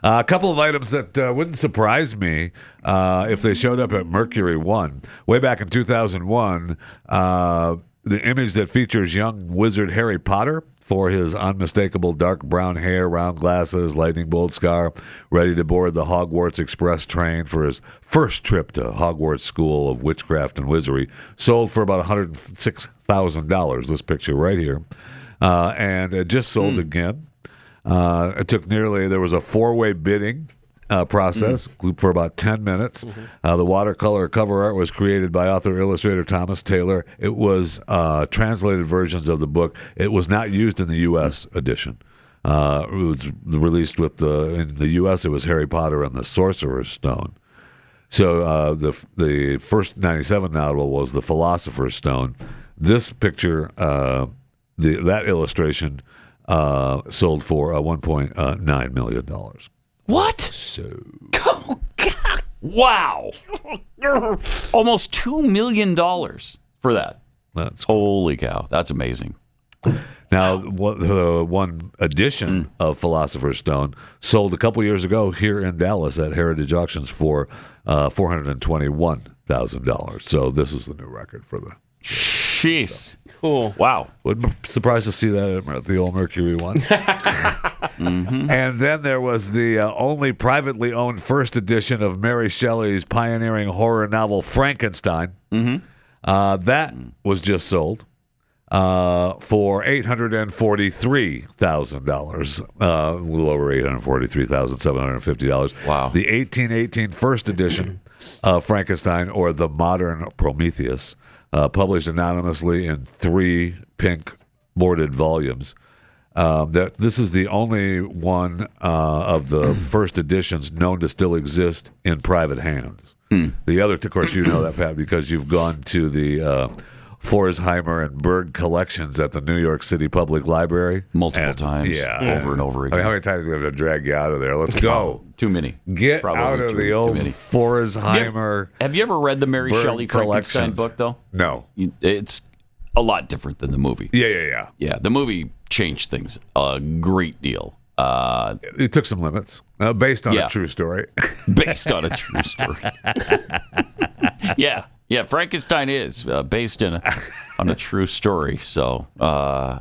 A couple of items that wouldn't surprise me if they showed up at Mercury One. Way back in 2001, the image that features young wizard Harry Potter for his unmistakable dark brown hair, round glasses, lightning bolt scar, ready to board the Hogwarts Express train for his first trip to Hogwarts School of Witchcraft and Wizardry, sold for about $106,000, this picture right here. And it just sold again. It took there was a 4-way bidding process for about 10 minutes. The watercolor cover art was created by author-illustrator Thomas Taylor. It was translated versions of the book. It was not used in the U.S. edition. It was released in the U.S. It was Harry Potter and the Sorcerer's Stone. So the first 97 novel was the Philosopher's Stone. This picture, that illustration, sold for $1.9 million. What? So, wow, almost $2 million for that. That's holy cow. That's amazing. Now, the one edition of Philosopher's Stone sold a couple years ago here in Dallas at Heritage Auctions for $421,000. So this is the new record for the. Jeez. Cool. Wow. Wouldn't be surprised to see that at the old Mercury One. And then there was the only privately owned first edition of Mary Shelley's pioneering horror novel Frankenstein. That was just sold for $843,000, a little over $843,750. Wow. The 1818 first edition of Frankenstein, or the Modern Prometheus, published anonymously in 3 pink boarded volumes. This is the only one of the first editions known to still exist in private hands. The other, of course, you know that, Pat, because you've gone to the Forsheimer and Berg collections at the New York City Public Library. Multiple times. Yeah. Over and over again. I mean, how many times are we going to drag you out of there? Let's go. Too many. Get Probably out of the old Forsheimer. Have you ever read the Mary Berg Shelley Frankenstein collections. book, though? No. It's a lot different than the movie. Yeah. Yeah, the movie changed things a great deal. It took some limits based on a true story. Based on a true story. Yeah, Frankenstein is based on a true story. So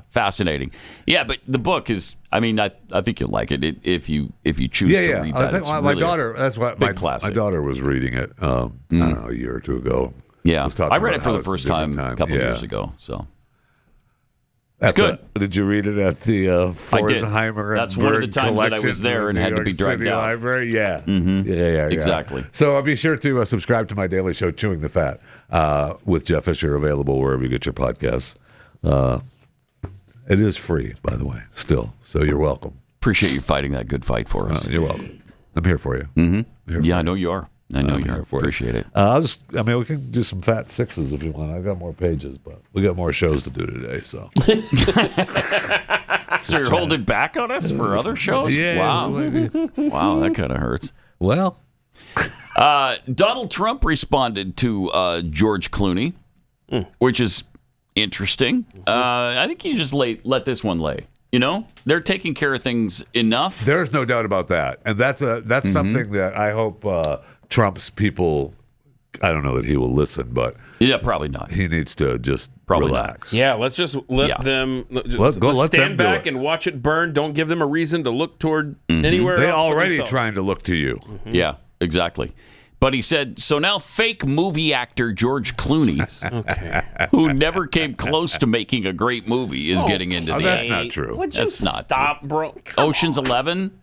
fascinating. Yeah, but the book is. I mean, I think you'll like it if you choose to read that. I think my really daughter. That's what my daughter was reading it. I don't know, a year or two ago. Yeah, Was talking I read about it for how the it's a first different time a couple years ago. So. It's good. Did you read it at the Forsheimer? That's and one of the Berg times that I collections was there in and the had to New be York dragged City out. Library. Yeah. Mm-hmm. Yeah. Exactly. So be sure to subscribe to my daily show, Chewing the Fat, with Jeff Fisher, available wherever you get your podcasts. It is free, by the way, still. So you're welcome. Appreciate you fighting that good fight for us. You're welcome. I'm here for you. Mm-hmm. Yeah, I know you are. I know you are. Appreciate it. We can do some fat sixes if you want. I've got more pages, but we got more shows to do today. So, so you're holding back on us for other shows? Yes, wow. maybe. Wow, that kind of hurts. Well, Donald Trump responded to George Clooney, which is interesting. I think you just let this one lay. You know, they're taking care of things enough. There's no doubt about that, and that's something that I hope Trump's people. I don't know that he will listen, but yeah, probably not. He needs to just relax. Yeah, let's just let them Let stand them do back it. and watch it burn. Don't give them a reason to look toward anywhere They else. but already themselves. trying to look to you. Yeah, exactly. But he said, so now fake movie actor George Clooney, who never came close to making a great movie, is getting into the that's not true. Would you That's not stop, bro? Ocean's 11,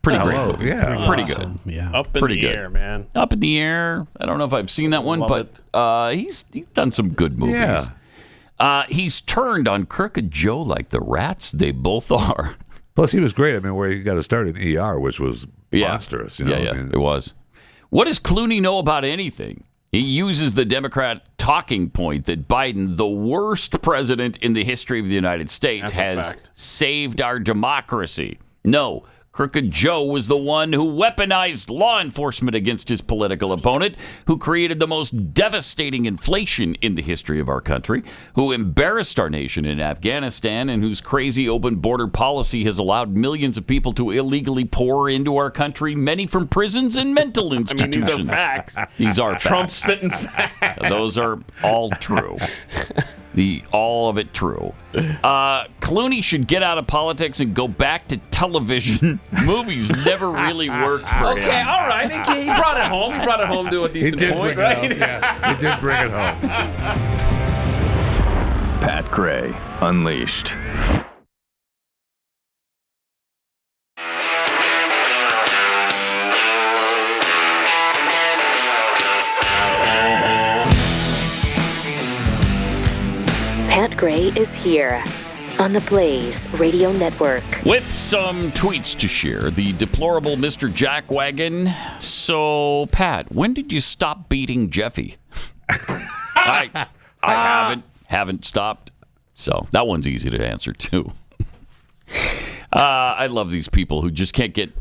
pretty great movie. Yeah. Pretty Awesome. good. Yeah. Up in Pretty the good. air, man. Up in the air. I don't know if I've seen that one, Love but he's done some good movies. Yeah. He's turned on Crooked Joe like the rats they both are. Plus, he was great. I mean, where he got to start in ER, which was monstrous. You know? Yeah, I mean, it was. What does Clooney know about anything? He uses the Democrat talking point that Biden, the worst president in the history of the United States, That's a has fact. saved our democracy. No, Crooked Joe was the one who weaponized law enforcement against his political opponent, who created the most devastating inflation in the history of our country, who embarrassed our nation in Afghanistan, and whose crazy open border policy has allowed millions of people to illegally pour into our country, many from prisons and mental institutions. These are facts. These are facts. Trump's spitting facts. Those are all true. All of it true. Clooney should get out of politics and go back to television. Movies never really worked for him. Okay, all right. He brought it home. He brought it home to a decent point, right? He did bring it home. Pat Gray Unleashed. Pat Gray is here on the Blaze Radio Network. With some tweets to share, the deplorable Mr. Jackwagon. So, Pat, when did you stop beating Jeffy? I haven't stopped. So that one's easy to answer too. I love these people who just can't get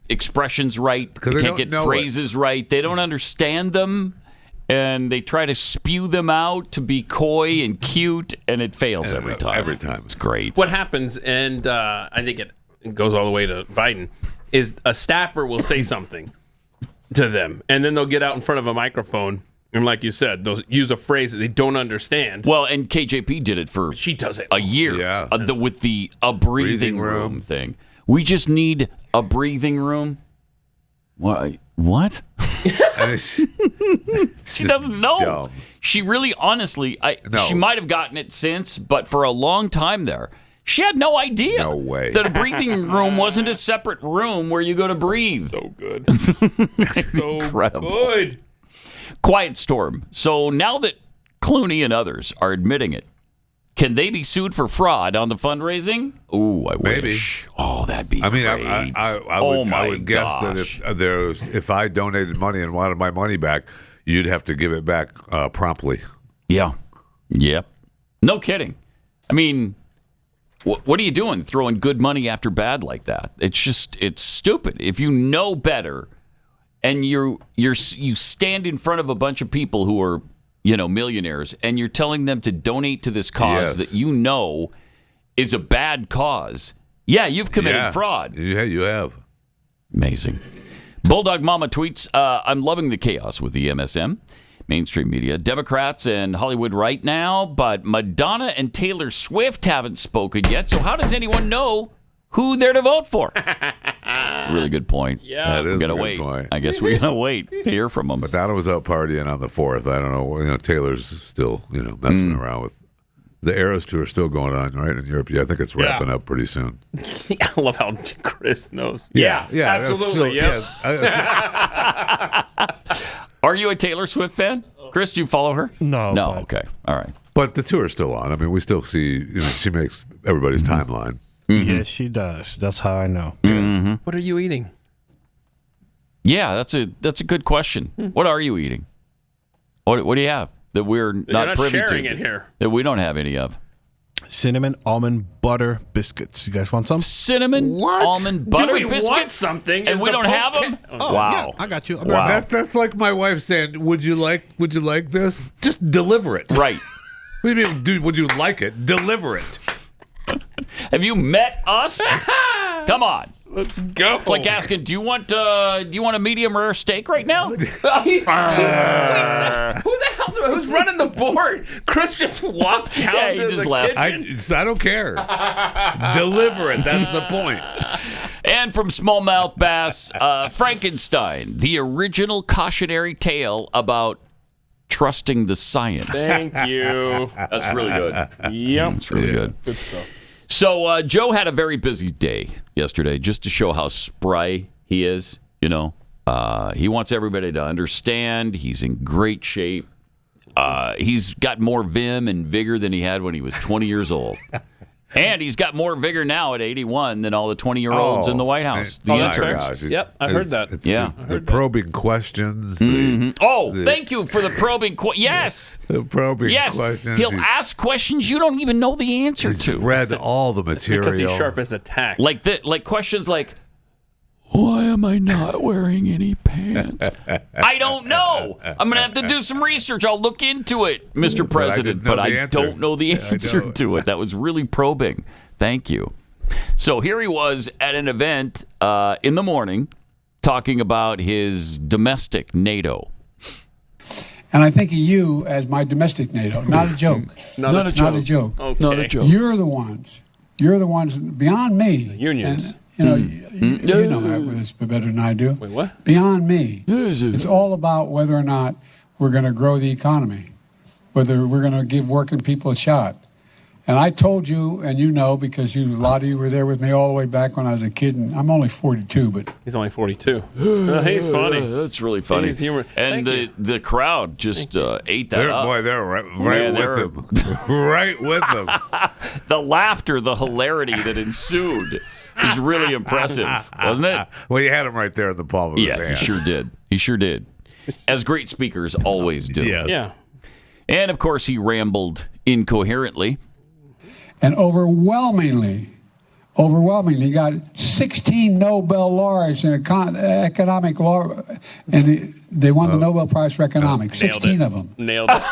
expressions right. They can't get phrases right. They don't understand them. And they try to spew them out to be coy and cute, and it fails every time. Every time. It's great. What happens, and I think it goes all the way to Biden, is a staffer will say something to them, and then they'll get out in front of a microphone, and like you said, they'll use a phrase that they don't understand. Well, and KJP did it for she does it a year with the breathing room thing. We just need a breathing room. What? She doesn't know. Dumb. She really, honestly, No. she might have gotten it since, but for a long time there, she had no idea. No way. That a breathing room wasn't a separate room where you go to breathe. So good. So Incredible. good. Quiet storm. So now that Clooney and others are admitting it, can they be sued for fraud on the fundraising? Ooh, I Maybe. wish. Oh, that'd be I mean, great. I would guess that if I donated money and wanted my money back, you'd have to give it back promptly. Yeah. Yep. No kidding. I mean, what are you doing throwing good money after bad like that? It's stupid. If you know better and you stand in front of a bunch of people who are, millionaires, and you're telling them to donate to this cause that you know is a bad cause, you've committed fraud. Yeah, you have. Amazing. Bulldog Mama tweets, I'm loving the chaos with the MSM. Mainstream media, Democrats and Hollywood right now, but Madonna and Taylor Swift haven't spoken yet, so how does anyone know who they're to vote for? It's a really good point. Yeah, that is a good point. I guess we're going to wait to hear from them. Madonna was out partying on the 4th. I don't know. Taylor's still, messing around with the Eras Tour still going on, right, in Europe. Yeah, I think it's wrapping up pretty soon. I love how Chris knows. Yeah, absolutely. Are you a Taylor Swift fan? Chris, do you follow her? No. Okay. All right. But the tour is still on. I mean, we still see, she makes everybody's timeline. Mm-hmm. Yes, she does. That's how I know. Mm-hmm. What are you eating? Yeah, that's a good question. What are you eating? What do you have that we're not privy sharing to? It here. That we don't have any of. Cinnamon almond butter biscuits. You guys want some? Cinnamon almond butter Do we biscuits? want something? And Is we the don't have poke them? Oh, Wow. yeah, I got you. Wow. That's like my wife saying, "Would you like this? Just deliver it." Right. What do you mean? Would you like it? Deliver it. Have you met us? Come on. Let's go. It's like asking, do you want a medium rare steak right now? Who the hell? Who's running the board? Chris just walked down he to just the left. kitchen. I don't care. Deliver it. That's the point. And from Smallmouth Bass, Frankenstein, the original cautionary tale about trusting the science. Thank you. That's really good. Yep. That's really good. Good stuff. So Joe had a very busy day yesterday, just to show how spry he is. He wants everybody to understand he's in great shape. He's got more vim and vigor than he had when he was 20 years old. And he's got more vigor now at 81 than all the 20-year-olds in the White House. The interns. Yep, I heard that. The probing questions. Thank you for the probing questions. Yes. The probing questions. He'll ask questions you don't even know the answer He's to. read all the material. Because he's sharp as a tack. Like questions like, why am I not wearing any pants? I don't know. I'm going to have to do some research. I'll look into it, Mr. President. But I don't know the answer to it. That was really probing. Thank you. So here he was at an event in the morning talking about his domestic NATO. And I think of you as my domestic NATO. Not a joke. Not a joke. Okay. Not a joke. You're the ones beyond me. Unions. And, you know that with us better than I do. Wait, what? Beyond me. It's all about whether or not we're going to grow the economy, whether we're going to give working people a shot. And I told you, and you know, because a lot of you were there with me all the way back when I was a kid, and I'm only 42, but... He's only 42. He's funny. That's really funny. He's humorous. And the crowd just ate that up. Boy, they're right with him. Right with him. The laughter, the hilarity that ensued is really impressive, wasn't it? Well, you had him right there in the palm of his hand. Yeah, he sure did. He sure did. As great speakers always do. Yes. Yeah. And, of course, he rambled incoherently. And overwhelmingly got 16 Nobel laureates in economic law, and they won the Nobel Prize for economics. 16 of them. Nailed it.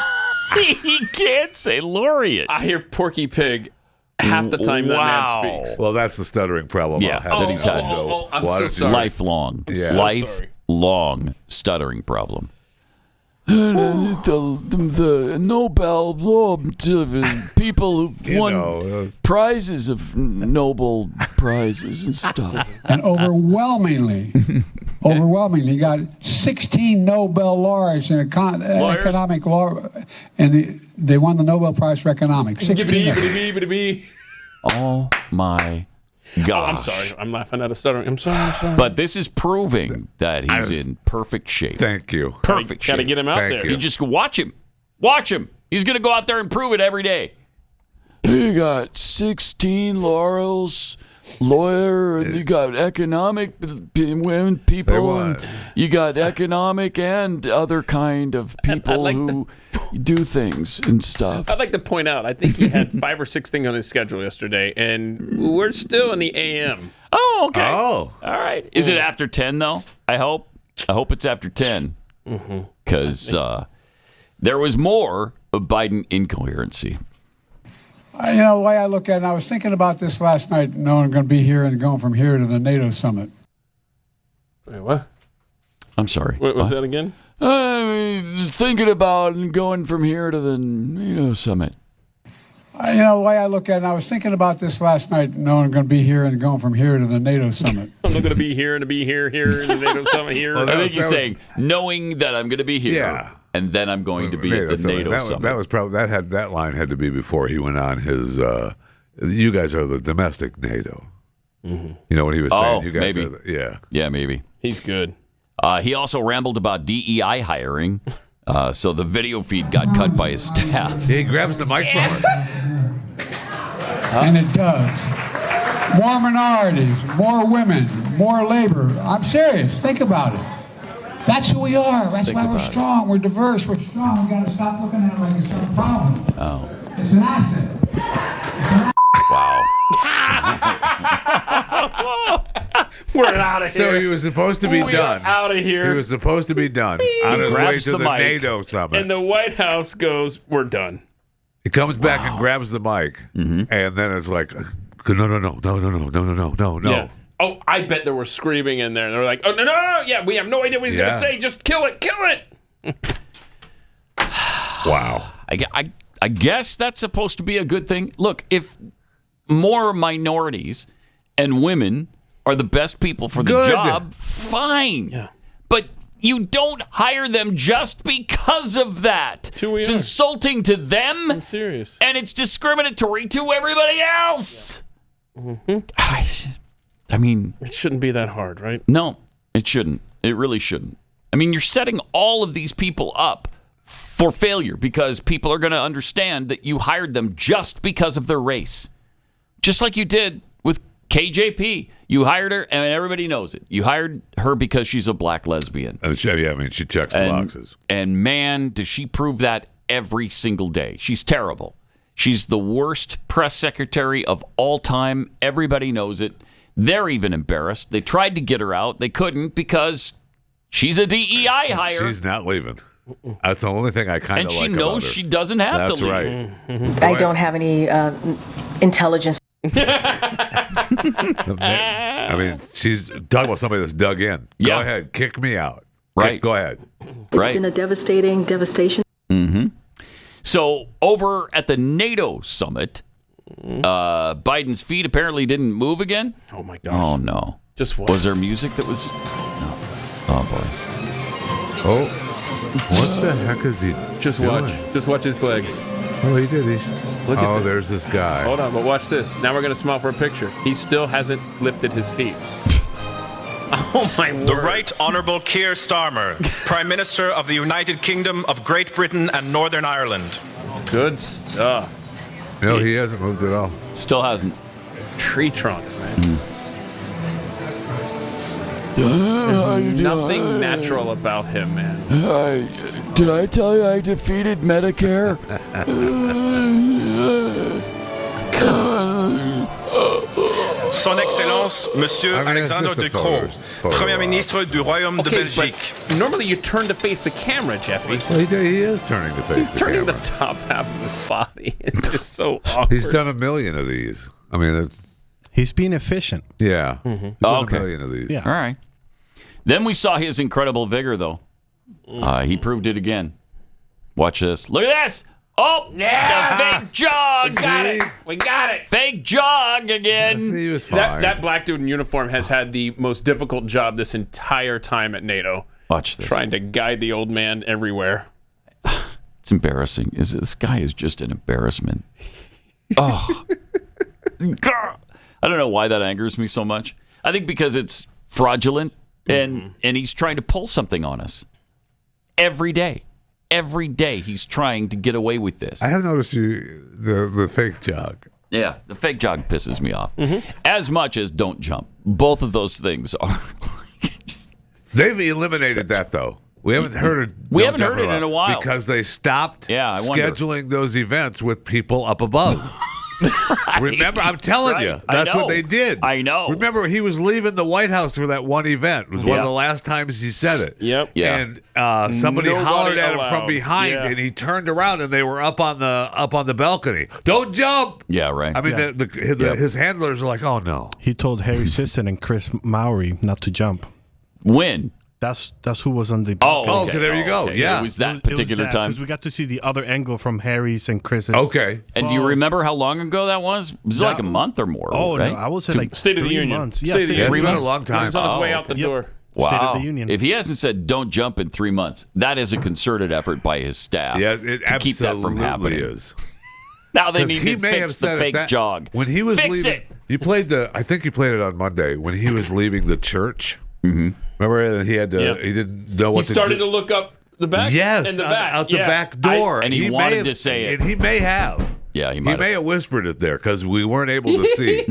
He can't say laureate. I hear Porky Pig half the time that man speaks. Well, that's the stuttering problem. that he's had. I'm so sorry. Lifelong. Yeah. Lifelong stuttering problem. The Nobel people who've won prizes of Nobel prizes and stuff. And overwhelmingly got 16 Nobel laureates in economic law, and they won the Nobel Prize for economics. 16 of them. Oh my gosh. I'm sorry. I'm laughing at a stuttering. I'm sorry. But this is proving that he's in perfect shape. Thank you. Perfect shape. Got to get him out there. You just watch him. Watch him. He's going to go out there and prove it every day. He got 16 laurels lawyer, and you got economic women, people, and you got economic and other kind of people who do things and stuff. I'd like to point out, I think he had 5 or 6 things on his schedule yesterday, and we're still in the AM. Oh, okay. Oh. All right. Is it after 10, though? I hope it's after 10. Because there was more of Biden incoherency. The way I look at it, I was thinking about this last night, knowing I'm going to be here and going from here to the NATO summit. Wait, what? I'm sorry. What was that again? Just thinking about going from here to the NATO summit. The way I look at it, I was thinking about this last night, knowing I'm going to be here and going from here to the NATO summit. I'm not going to be here and to be here, in the NATO summit here. Well, I think he's saying, knowing that I'm going to be here, and then I'm going to be at the NATO summit. That was probably that line had to be before he went on his. You guys are the domestic NATO. You know what he was saying? You guys maybe. are Yeah, maybe. He's good. He also rambled about DEI hiring, so the video feed got cut by his staff. He grabs the mic from her. And it does. More minorities, more women, more labor. I'm serious. Think about it. That's who we are. That's why we're strong. We're diverse. We're strong. We got to stop looking at it like it's some problem. Oh. It's an asset. Wow. We're out of here. So he was supposed to be done. Out of here. He was supposed to be done on his way to the NATO summit. And the White House goes, "We're done." He comes back and grabs the mic, and then it's like, no. Yeah. Oh, I bet there were screaming in there. They were like, "Oh no! Yeah, we have no idea what he's going to say. Just kill it! Wow. I guess that's supposed to be a good thing. Look, if more minorities and women are the best people for the job, fine. Yeah. But you don't hire them just because of that. It's insulting to them. I'm serious. And it's discriminatory to everybody else. Yeah. I mean, it shouldn't be that hard, right? No, it shouldn't. It really shouldn't. I mean, you're setting all of these people up for failure because people are going to understand that you hired them just because of their race. Just like you did with KJP. You hired her, and everybody knows it. You hired her because she's a black lesbian. And she checks the boxes. And man, does she prove that every single day. She's terrible. She's the worst press secretary of all time. Everybody knows it. They're even embarrassed. They tried to get her out. They couldn't because she's a DEI hire. She's not leaving. That's the only thing I kind of like about her. And she knows she doesn't have to leave. That's right. I don't have any intelligence. I mean, she's talking about somebody that's dug in. Go ahead. Kick me out. Right. Go ahead. It's been a devastation. Mm-hmm. So over at the NATO summit, Biden's feet apparently didn't move again. Oh, my gosh. Oh, no. Just what? Was there music that was... No. Oh, boy. Oh, what the heck is he Just doing? watch. Just watch his legs. Oh, he did. Look at this. There's this guy. Hold on, but watch this. Now we're going to smile for a picture. He still hasn't lifted his feet. Oh, my word. The Right Honourable Keir Starmer, Prime Minister of the United Kingdom of Great Britain and Northern Ireland. Good stuff. No, he hasn't moved at all. Still hasn't. Tree trunks, man. There's nothing natural about him, man. Did I tell you I defeated Medicare? Son Excellence, Monsieur Alexandre De Croo, Premier Ministre du Royaume de Belgique. Normally you turn to face the camera, Jeffy. Well, he is turning to face the camera. He's turning the top half of his body. It's just so awkward. He's done 1 million of these. I mean, he's being efficient. Yeah. Mm-hmm. He's done 1 million of these. Yeah. All right. Then we saw his incredible vigor, though. He proved it again. Watch this. Look at this. Oh, yeah. The fake jog. We got it. Fake jog again. He was fine. That black dude in uniform has had the most difficult job this entire time at NATO. Watch this. Trying to guide the old man everywhere. It's embarrassing. This guy is just an embarrassment. Oh. God. I don't know why that angers me so much. I think because it's fraudulent and he's trying to pull something on us. Every day. Every day he's trying to get away with this. I have noticed the fake jog. Yeah, the fake jog pisses me off as much as don't jump. Both of those things are. They've eliminated that though. We haven't heard it in a while because they stopped scheduling those events with people up above. Right. Remember, I'm telling you, that's what they did. I know. Remember, he was leaving the White House for that one event. It was one of the last times he said it. Yep. Yeah. And somebody hollered at him from behind, Yeah. and he turned around, and they were up on the balcony. Don't jump. Yeah, right. I mean, his handlers are like, oh no. He told Harry Sisson and Chris Mowry not to jump. When? That's who was on the. Oh, okay. There you go. Okay. Yeah, it was that particular time because we got to see the other angle from Harry's and Chris's. Okay. And do you remember how long ago that was? Was it like a month or more? Oh, right? no, I would say like State of the 3 Union. months. State of the Union. It's been a long time. He was on his way out the door. Wow. State of the Union. If he hasn't said don't jump in 3 months, that is a concerted effort by his staff to keep that from happening. Is. Now they need he to may fix have said the fake that jog. when he was fix leaving. It. You played I think you played it on Monday when he was leaving the church. Mm-hmm. Remember he had to. Yeah. He didn't know what He started to do. to look up the back. Yes, and the back. out the back door, and he wanted to say it. And he may have. Yeah, he may have whispered it there because we weren't able to see.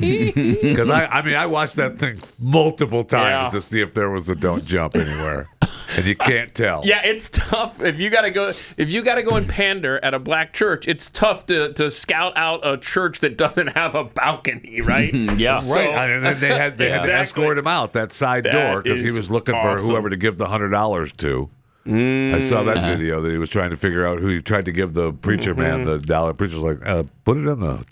Because I watched that thing multiple times to see if there was a don't jump anywhere, and you can't tell. Yeah, it's tough if you gotta go and pander at a black church. It's tough to scout out a church that doesn't have a balcony, right? Yeah, so, right. And then they had to escort him out that side door because he was looking for whoever to give the $100 to. I saw that video that he was trying to figure out who he tried to give the preacher man the dollar. Preacher's like, put it in the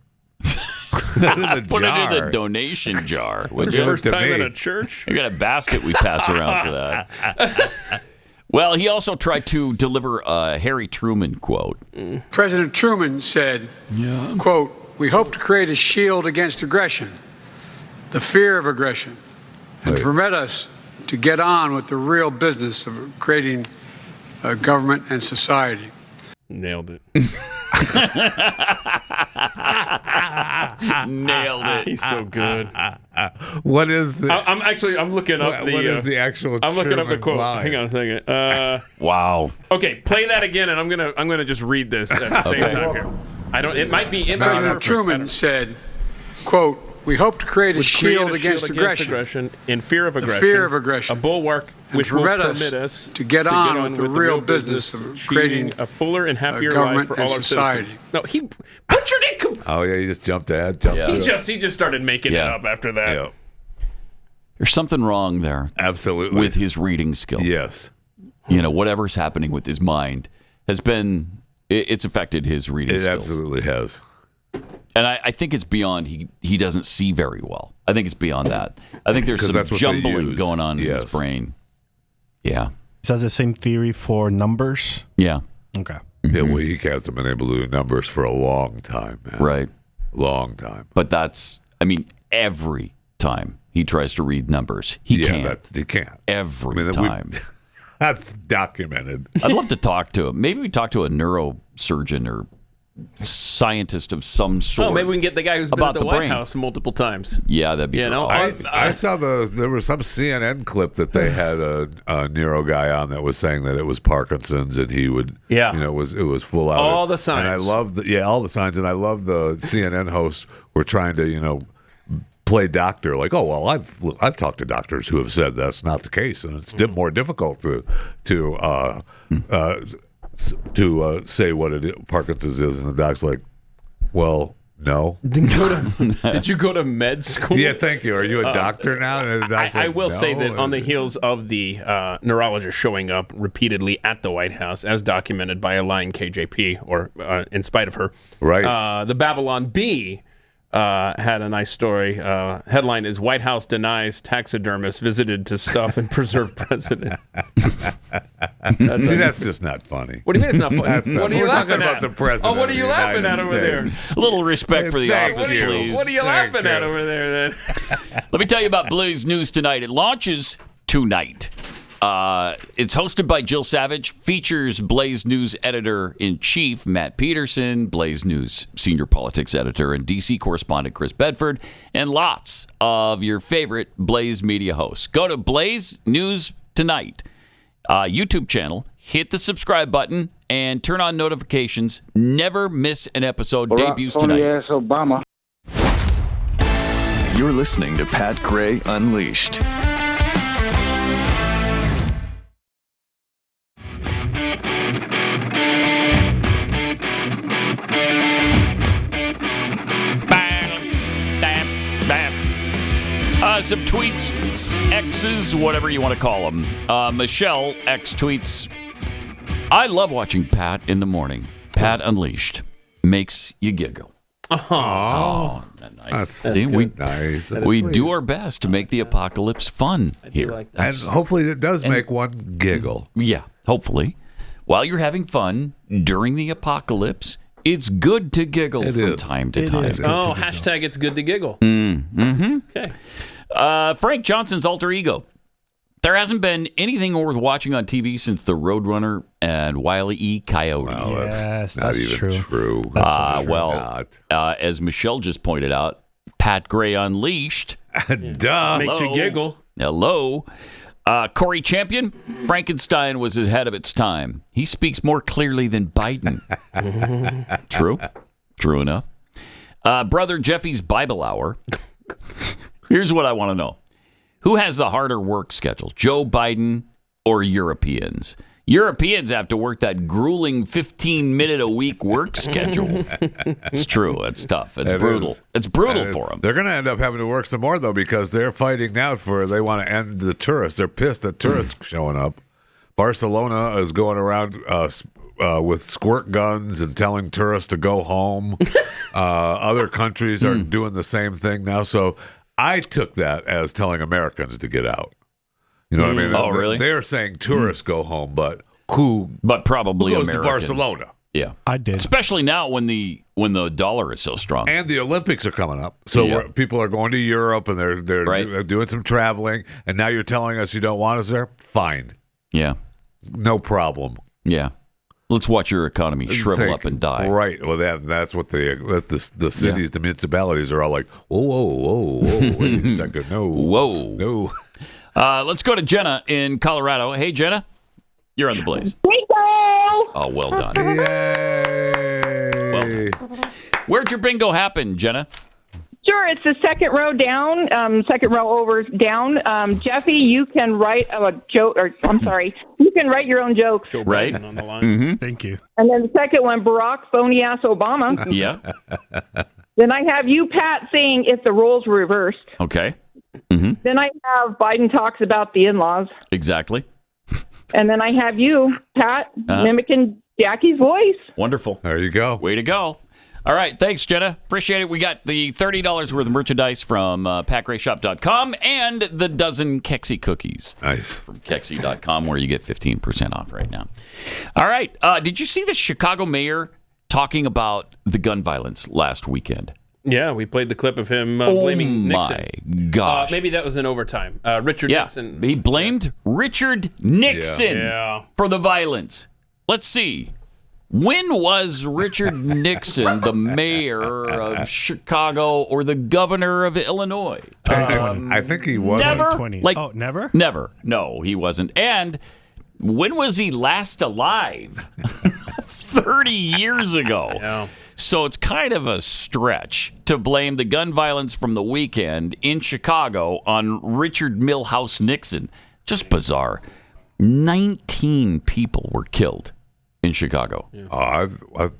put it in the donation jar. It's your first time in a church? I got a basket we pass around for that. Well, he also tried to deliver a Harry Truman quote. President Truman said, quote, "We hope to create a shield against aggression, the fear of aggression, and to permit us to get on with the real business of creating a government and society." Nailed it. Nailed it. He's so good. What is the? I'm looking up what is the actual? I'm looking up the quote. Line? Hang on a second. Wow. Okay, play that again, and I'm gonna just read this at the same time here. It might be. President Truman said, quote, "We hope to create a shield against aggression in fear of aggression. The fear of aggression. A bullet which will permit us to get on with the real business of creating a fuller and happier life for all our citizens." No, he butchered it. Oh yeah, he just jumped ahead. He just started making it up after that. Yeah. There's something wrong there. Absolutely. With his reading skill. Yes. Whatever's happening with his mind it's affected his reading skills. It absolutely has. And I think it's beyond he doesn't see very well. I think it's beyond that. I think there's some jumbling going on in his brain. Yeah. Is that the same theory for numbers? Yeah. Okay. Yeah, well, he hasn't been able to do numbers for a long time, man. Right. Long time. But every time he tries to read numbers, he can't. He can't. Every time. That's documented. I'd love to talk to him. Maybe we talk to a neurosurgeon or scientist of some sort. Oh, maybe we can get the guy who's been at the White House multiple times. Yeah, that'd be great. I saw there was some CNN clip that they had a neuro guy on that was saying that it was Parkinson's and he would it was full out all the signs. And I love all the signs, and I love the CNN hosts were trying to play doctor, like, oh well, I've talked to doctors who have said that's not the case, and it's more difficult to say what Parkinson's is, and the doc's like, well, no. Did you go to med school? Yeah, thank you. Are you a doctor now? And the doc's I like, will no. say that on the heels of the neurologist showing up repeatedly at the White House, as documented by a lying KJP, or in spite of her, right? The Babylon Bee had a nice story. Headline is White House denies taxidermist visited to stuff and preserve president. That's just not funny. What do you mean it's not funny? What are you laughing talking at? about the president. Oh, what are you laughing at over there? A little respect for the office, please. What are you laughing at over there, then? Let me tell you about Blaze News tonight. It launches tonight. It's hosted by Jill Savage, features Blaze News editor-in-chief Matt Peterson, Blaze News senior politics editor and D.C. correspondent Chris Bedford, and lots of your favorite Blaze media hosts. Go to Blaze News Tonight YouTube channel, hit the subscribe button, and turn on notifications. Never miss an episode. Debuts tonight. Obama. You're listening to Pat Gray Unleashed. Some tweets, X's, whatever you want to call them. Michelle X tweets, I love watching Pat in the morning. Pat Unleashed makes you giggle. Oh, nice. See, nice. We do our best to make the apocalypse fun here. Like and hopefully it does make one giggle. Yeah, hopefully. While you're having fun during the apocalypse, it's good to giggle from time to time. Oh, hashtag it's good to giggle. Mm-hmm. Okay. Frank Johnson's alter ego. There hasn't been anything worth watching on TV since the Roadrunner and Wile E. Coyote. Well, yes, not that's even true. As Michelle just pointed out, Pat Gray Unleashed. Duh. Makes you giggle. Hello. Corey Champion, Frankenstein was ahead of its time. He speaks more clearly than Biden. True. True enough. Brother Jeffy's Bible Hour. Here's what I want to know. Who has the harder work schedule, Joe Biden or Europeans? Europeans have to work that grueling 15-minute-a-week work schedule. It's true. It's tough. It's brutal. It's brutal for them. They're going to end up having to work some more, though, because they're fighting now they want to end the tourists. They're pissed at tourists showing up. Barcelona is going around with squirt guns and telling tourists to go home. Other countries are doing the same thing now. So I took that as telling Americans to get out. You know what I mean? Oh, really? They're saying tourists go home, but who? But probably who goes Americans. to Barcelona? Yeah, I did. Especially now when the dollar is so strong. And the Olympics are coming up, so people are going to Europe and they're doing some traveling. And now you're telling us you don't want us there? Fine. Yeah. No problem. Yeah. Let's watch your economy shrivel up and die. Right. Well, that's what the cities, the municipalities are all like, whoa, wait a second. No. Whoa. Let's go to Jenna in Colorado. Hey, Jenna. You're on the Blaze. Bingo! Oh, well done. Yay! Well done. Where'd your bingo happen, Jenna? Sure, it's the second row down, second row over down. Jeffy, you can write a joke, you can write your own jokes. Right. On the line. Mm-hmm. Thank you. And then the second one, Barack phony-ass Obama. Yeah. Then I have you, Pat, saying if the roles were reversed. Okay. Mm-hmm. Then I have Biden talks about the in-laws. Exactly. And then I have you, Pat, mimicking Jackie's voice. Wonderful. There you go. Way to go. All right. Thanks, Jenna. Appreciate it. We got the $30 worth of merchandise from PatGrayShop.com and the dozen Kexi cookies. Nice. From Kexi.com, where you get 15% off right now. All right. Did you see the Chicago mayor talking about the gun violence last weekend? Yeah, we played the clip of him blaming Nixon. Oh, my gosh. Maybe that was in overtime. Richard Nixon. He blamed Richard Nixon Yeah. for the violence. Let's see. When was Richard Nixon the mayor of Chicago or the governor of Illinois? I think he was. Never. Never? Never. No, he wasn't. And when was he last alive? 30 years ago. Yeah. So it's kind of a stretch to blame the gun violence from the weekend in Chicago on Richard Milhouse Nixon. Just bizarre. 19 people were killed in Chicago. Yeah. I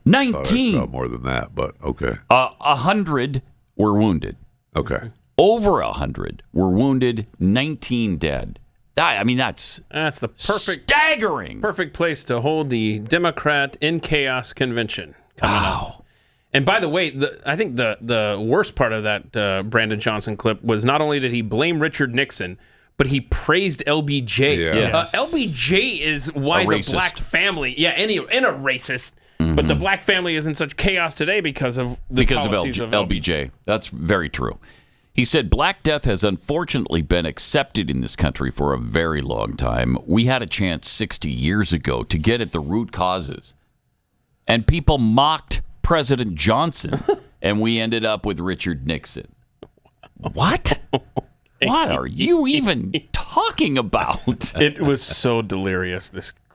19. Thought I saw more than that, but okay. 100 were wounded. Okay. Over 100 were wounded, 19 dead. I mean, that's the perfect staggering. Perfect place to hold the Democrat in Chaos convention coming up. And by the way, I think the worst part of that Brandon Johnson clip was not only did he blame Richard Nixon, but he praised LBJ. Yeah. LBJ is why the black family, and a racist, but the black family is in such chaos today because of the policies of LBJ. That's very true. He said, Black Death has unfortunately been accepted in this country for a very long time. We had a chance 60 years ago to get at the root causes. And people mocked President Johnson, and we ended up with Richard Nixon. What? What are you even talking about? It was so delirious.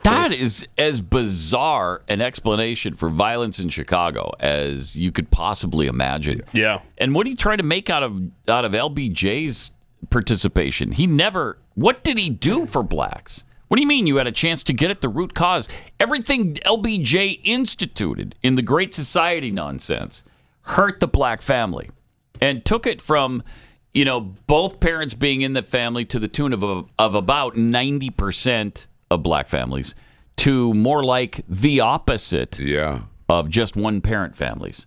That is as bizarre an explanation for violence in Chicago as you could possibly imagine. Yeah. And what are you trying to make out of LBJ's participation? What did he do for blacks? What do you mean you had a chance to get at the root cause? Everything LBJ instituted in the Great Society nonsense hurt the black family and took it from, both parents being in the family to the tune of about 90% of black families to more like the opposite of just one-parent families,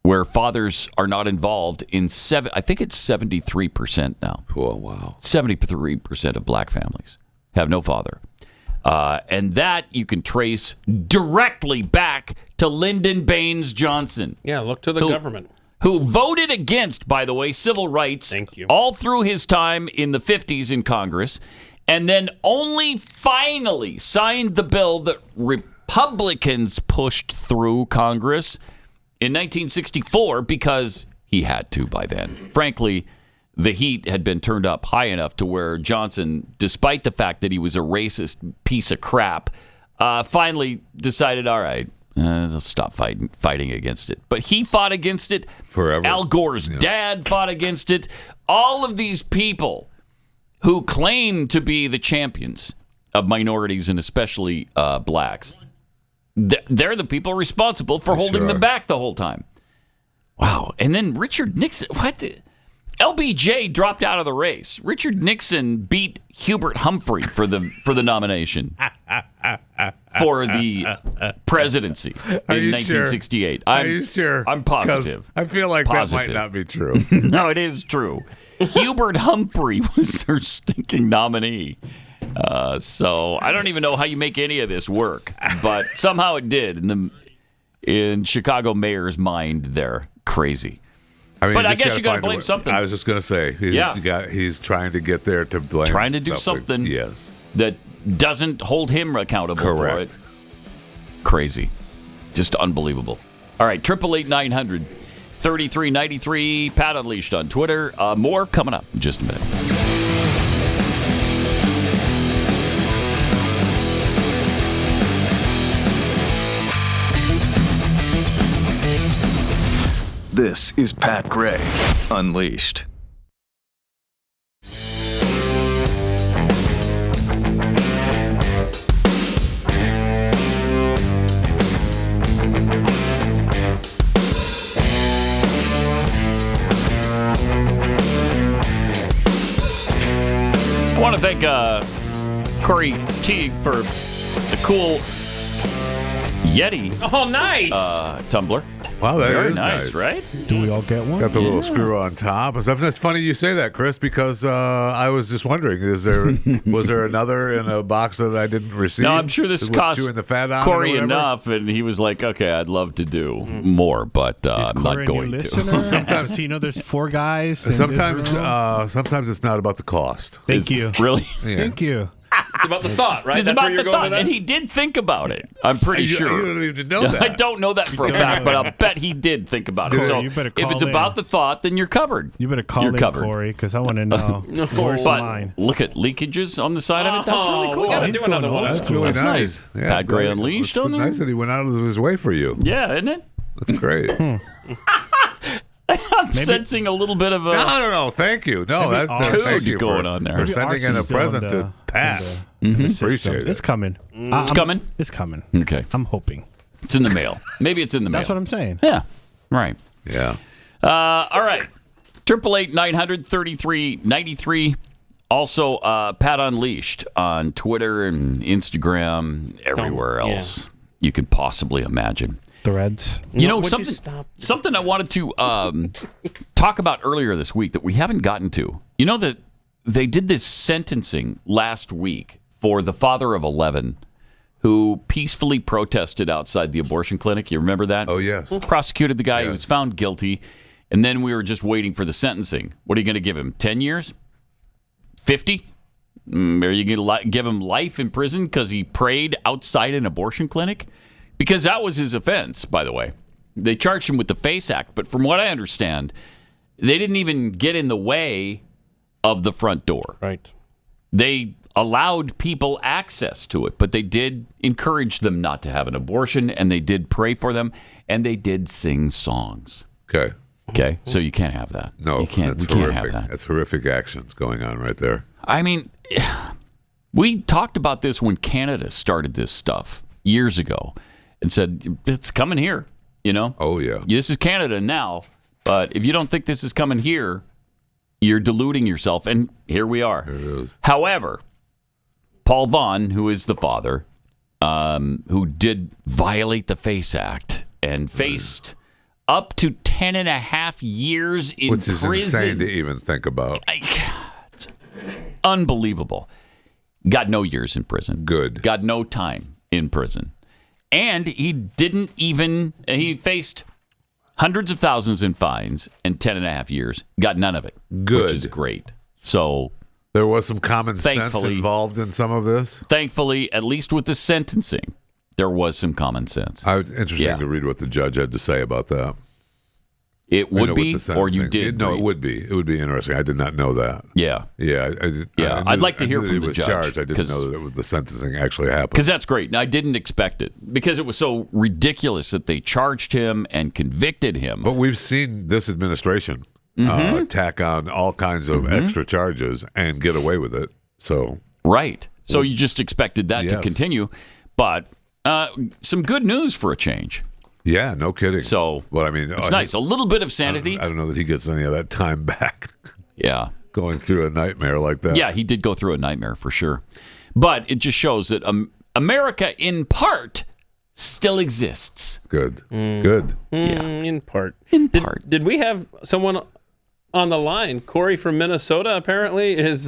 where fathers are not involved in I think it's 73% now. Oh, wow. 73% of black families have no father. And that you can trace directly back to Lyndon Baines Johnson. Yeah, look to the government. Who voted against, by the way, civil rights all through his time in the 50s in Congress, and then only finally signed the bill that Republicans pushed through Congress in 1964 because he had to by then. Frankly, the heat had been turned up high enough to where Johnson, despite the fact that he was a racist piece of crap, finally decided, all right, let's stop fighting against it. But he fought against it. Forever. Al Gore's dad fought against it. All of these people who claim to be the champions of minorities and especially blacks, they're the people responsible for holding them back the whole time. Wow. And then Richard Nixon, LBJ dropped out of the race. Richard Nixon beat Hubert Humphrey for the nomination for the presidency in 1968. Are you sure? I'm positive. I feel like that might not be true. No, it is true. Hubert Humphrey was their stinking nominee. So I don't even know how you make any of this work, but somehow it did in Chicago mayor's mind. They're crazy. But I guess you got to blame something. I was just going to say, he's trying to get there to blame. Trying to do something that doesn't hold him accountable for it. Crazy. Just unbelievable. All right, 888-900-3393. Pat Unleashed on Twitter. More coming up in just a minute. This is Pat Gray Unleashed. I want to thank Corey Teague for the cool Yeti. Oh, nice. Tumbler. Wow, that Very is nice, right? Do we all get one? Got the little screw on top. It's funny you say that, Chris, because I was just wondering: was there another in a box that I didn't receive? No, I'm sure this cost chewing the fat on Corey enough, and he was like, "Okay, I'd love to do more, but I'm not going to." Sometimes there's four guys. Sometimes it's not about the cost. Thank you. Really? Yeah. Thank you. It's about the thought, right? It's That's about where you're the going thought, with that? and he did think about it. I'm pretty sure. You don't even know that. I don't know that for a fact, but I'll bet he did think about it. So you better if call it's about in. the thought, then you're covered. You better call in Corey, because I want to know where's But mine. look at leakages on the side of it. That's really cool. We got to do another one. That's really nice. Yeah, Pat Gray Unleashed It's on nice that he went out of his way for you. Yeah, isn't it? That's great. I'm sensing a little bit of a No. Thank you. No, thank you going on there. for sending in a present to Pat. Appreciate it. It's coming. It's coming? It's coming. Okay. I'm hoping. It's in the mail. Maybe it's in the mail. That's what I'm saying. Yeah. Right. Yeah. All right. 888-900-3393. Also, Pat Unleashed on Twitter and Instagram, everywhere else you could possibly imagine. Threads. Something I wanted to talk about earlier this week that we haven't gotten to. You know that they did this sentencing last week for the father of 11 who peacefully protested outside the abortion clinic. You remember that? Oh, yes. Prosecuted the guy. He was found guilty. And then we were just waiting for the sentencing. What are you going to give him? 10 years? 50? Are you going to give him life in prison because he prayed outside an abortion clinic? Because that was his offense, by the way. They charged him with the FACE Act, but from what I understand, they didn't even get in the way of the front door. Right. They allowed people access to it, but they did encourage them not to have an abortion, and they did pray for them, and they did sing songs. Okay, so you can't have that. No, you can't. that's We horrific. can't have that. That's horrific actions going on right there. I mean, we talked about this when Canada started this stuff years ago and said, it's coming here, you know? Oh, yeah. This is Canada now, but if you don't think this is coming here, you're deluding yourself, and here we are. Here it is. However, Paul Vaughn, who is the father, who did violate the FACE Act and faced up to 10.5 years in Which is prison. insane to even think about. It's unbelievable. Got no years in prison. Good. Got no time in prison. And he faced hundreds of thousands in fines and 10.5 years. Got none of it. Good. Which is great. So there was some common sense thankfully involved in some of this. Thankfully, at least with the sentencing, there was some common sense. I was interesting to read what the judge had to say about that. It would be, or you did? No, it would be. It would be interesting. I did not know that. Yeah. Yeah. I'd like to hear from the was judge. Charged. I didn't know that the sentencing actually happened. Because that's great. And I didn't expect it because it was so ridiculous that they charged him and convicted him. But we've seen this administration tack on all kinds of extra charges and get away with it. So right. So you just expected that to continue. But some good news for a change. Yeah, no kidding. So, well, I mean, it's nice. A little bit of sanity. I don't know that he gets any of that time back. Yeah. Going through a nightmare like that. Yeah, he did go through a nightmare for sure. But it just shows that America, in part, still exists. Good. Good. Yeah. In part. part. Did we have someone on the line? Corey from Minnesota apparently has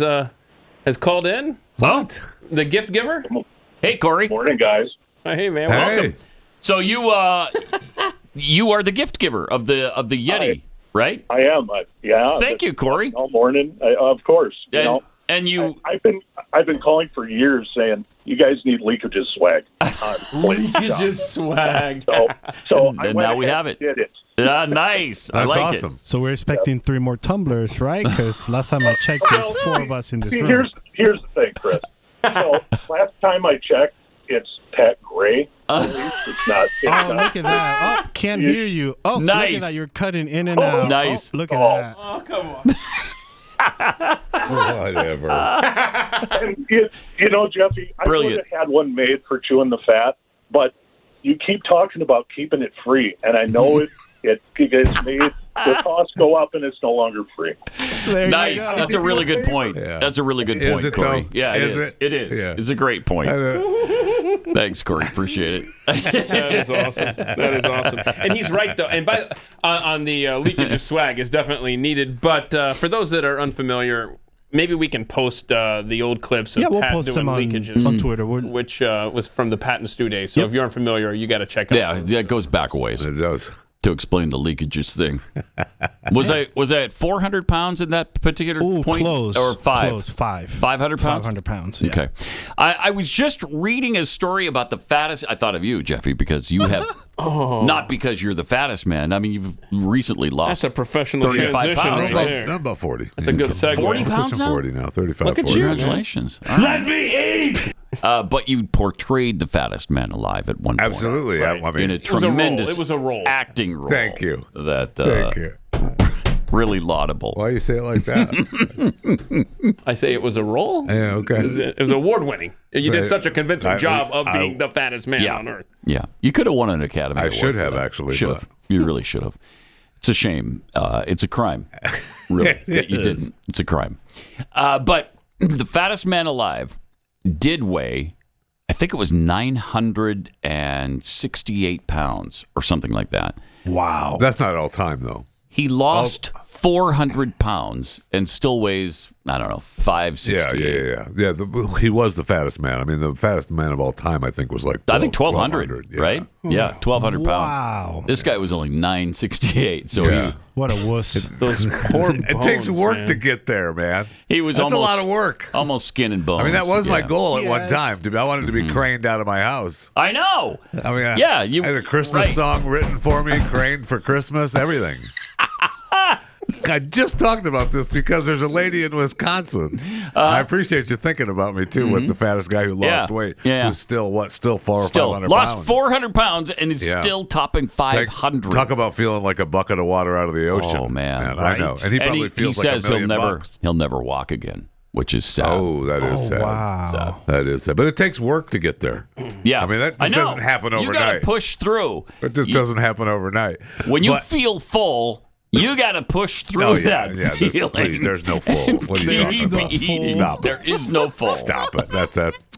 called in. What? The gift giver? Hey, Corey. Morning, guys. Hey, man. Hey. Welcome. So you are the gift giver of the Yeti, right? I am. Yeah. Thank you, Corey. All morning, of course. And you. I've been calling for years saying you guys need leakages swag. Leakages swag. So and I went now we ahead have it. and did it. Nice. I That's like awesome. it. So we're expecting 3 more tumblers, right? Because last time I checked, there's 4 of us in this See, room. here's the thing, Chris. So last time I checked, it's Pat Gray. It's not. Look at that. Oh, can't hear you. Oh, nice. Look at that. You're cutting in and out. Nice. Oh, look at that. Oh, come on. Whatever. And Jeffy, I would Brilliant. have had one made for chewing the fat, but you keep talking about keeping it free, and I know it gets made. The costs go up, and it's no longer free. Nice. That's a really good point. Yeah. That's a really good Is point, it, Corey. though? Yeah, it Is is. it? It is. Yeah. It's a great point. Thanks, Corey. Appreciate it. That is awesome. That is awesome. And he's right, though. And on the leakage of swag is definitely needed. But for those that are unfamiliar, maybe we can post the old clips of We'll Pat post doing them leakages on Twitter. which was from the Pat and Stu days. So if you aren't familiar, you got to check out. Yeah, that goes back a ways. It does. To explain the leakages thing. Was I at 400 pounds in that particular point? Close. Or 5? Close. 5. 500 pounds? 500 pounds. Yeah. Okay. I was just reading a story about the fattest. I thought of you, Jeffy, because you have. Not because you're the fattest man. I mean, you've recently lost. That's a professional 35 transition pounds. right there. I'm about 40. That's a good segue. 40 I'm pounds pushing now? 40 now. 35, Look at 40. you. Congratulations. Let me eat! But you portrayed the fattest man alive at one point. Absolutely. Right. I mean, In a It was a role. tremendous It was a role. acting role. Thank you. That Thank you. really laudable. Why you say it like that? I say it was a role. Yeah, okay. It was award winning. You did Right. such a convincing job of being the fattest man on earth. Yeah. You could have won an Academy Award. I should for have, that. actually, Should but- have. You really should have. It's a shame. It's a crime. Really. That you didn't. It's a crime. But the fattest man alive did weigh, I think it was 968 pounds or something like that. Wow. That's not all time, though. He lost 400 pounds and still weighs, I don't know, 568. Yeah. He was the fattest man. I mean, the fattest man of all time, I think, was like 1,200, yeah. right? Yeah, 1,200 pounds. Wow. This guy was only 968, so Yeah. What a wuss. Those poor bones, It takes work man. to get there, man. he was That's almost a lot of work. almost skin and bones. I mean, that was my Yeah. goal at one Yes. time. I wanted to be craned out of my house. I know. I mean, Yeah, you I had a Christmas right. song written for me, craned for Christmas, everything. I just talked about this because there's a lady in Wisconsin. I appreciate you thinking about me too, with the fattest guy who lost weight, who's still 500 lost pounds. 400 pounds and is still topping 500. Talk about feeling like a bucket of water out of the ocean. Oh man, I know, and he probably feels like says $1 million. he'll never walk again, which is sad. Oh, that is sad. Wow. That is sad. But it takes work to get there. Yeah, I mean that just doesn't happen overnight. You got to push through. It just doesn't happen overnight. When you feel full, you got to push through that feeling. Please, there's no full. What are you talking about? Stop it. There is no full. Stop it. That's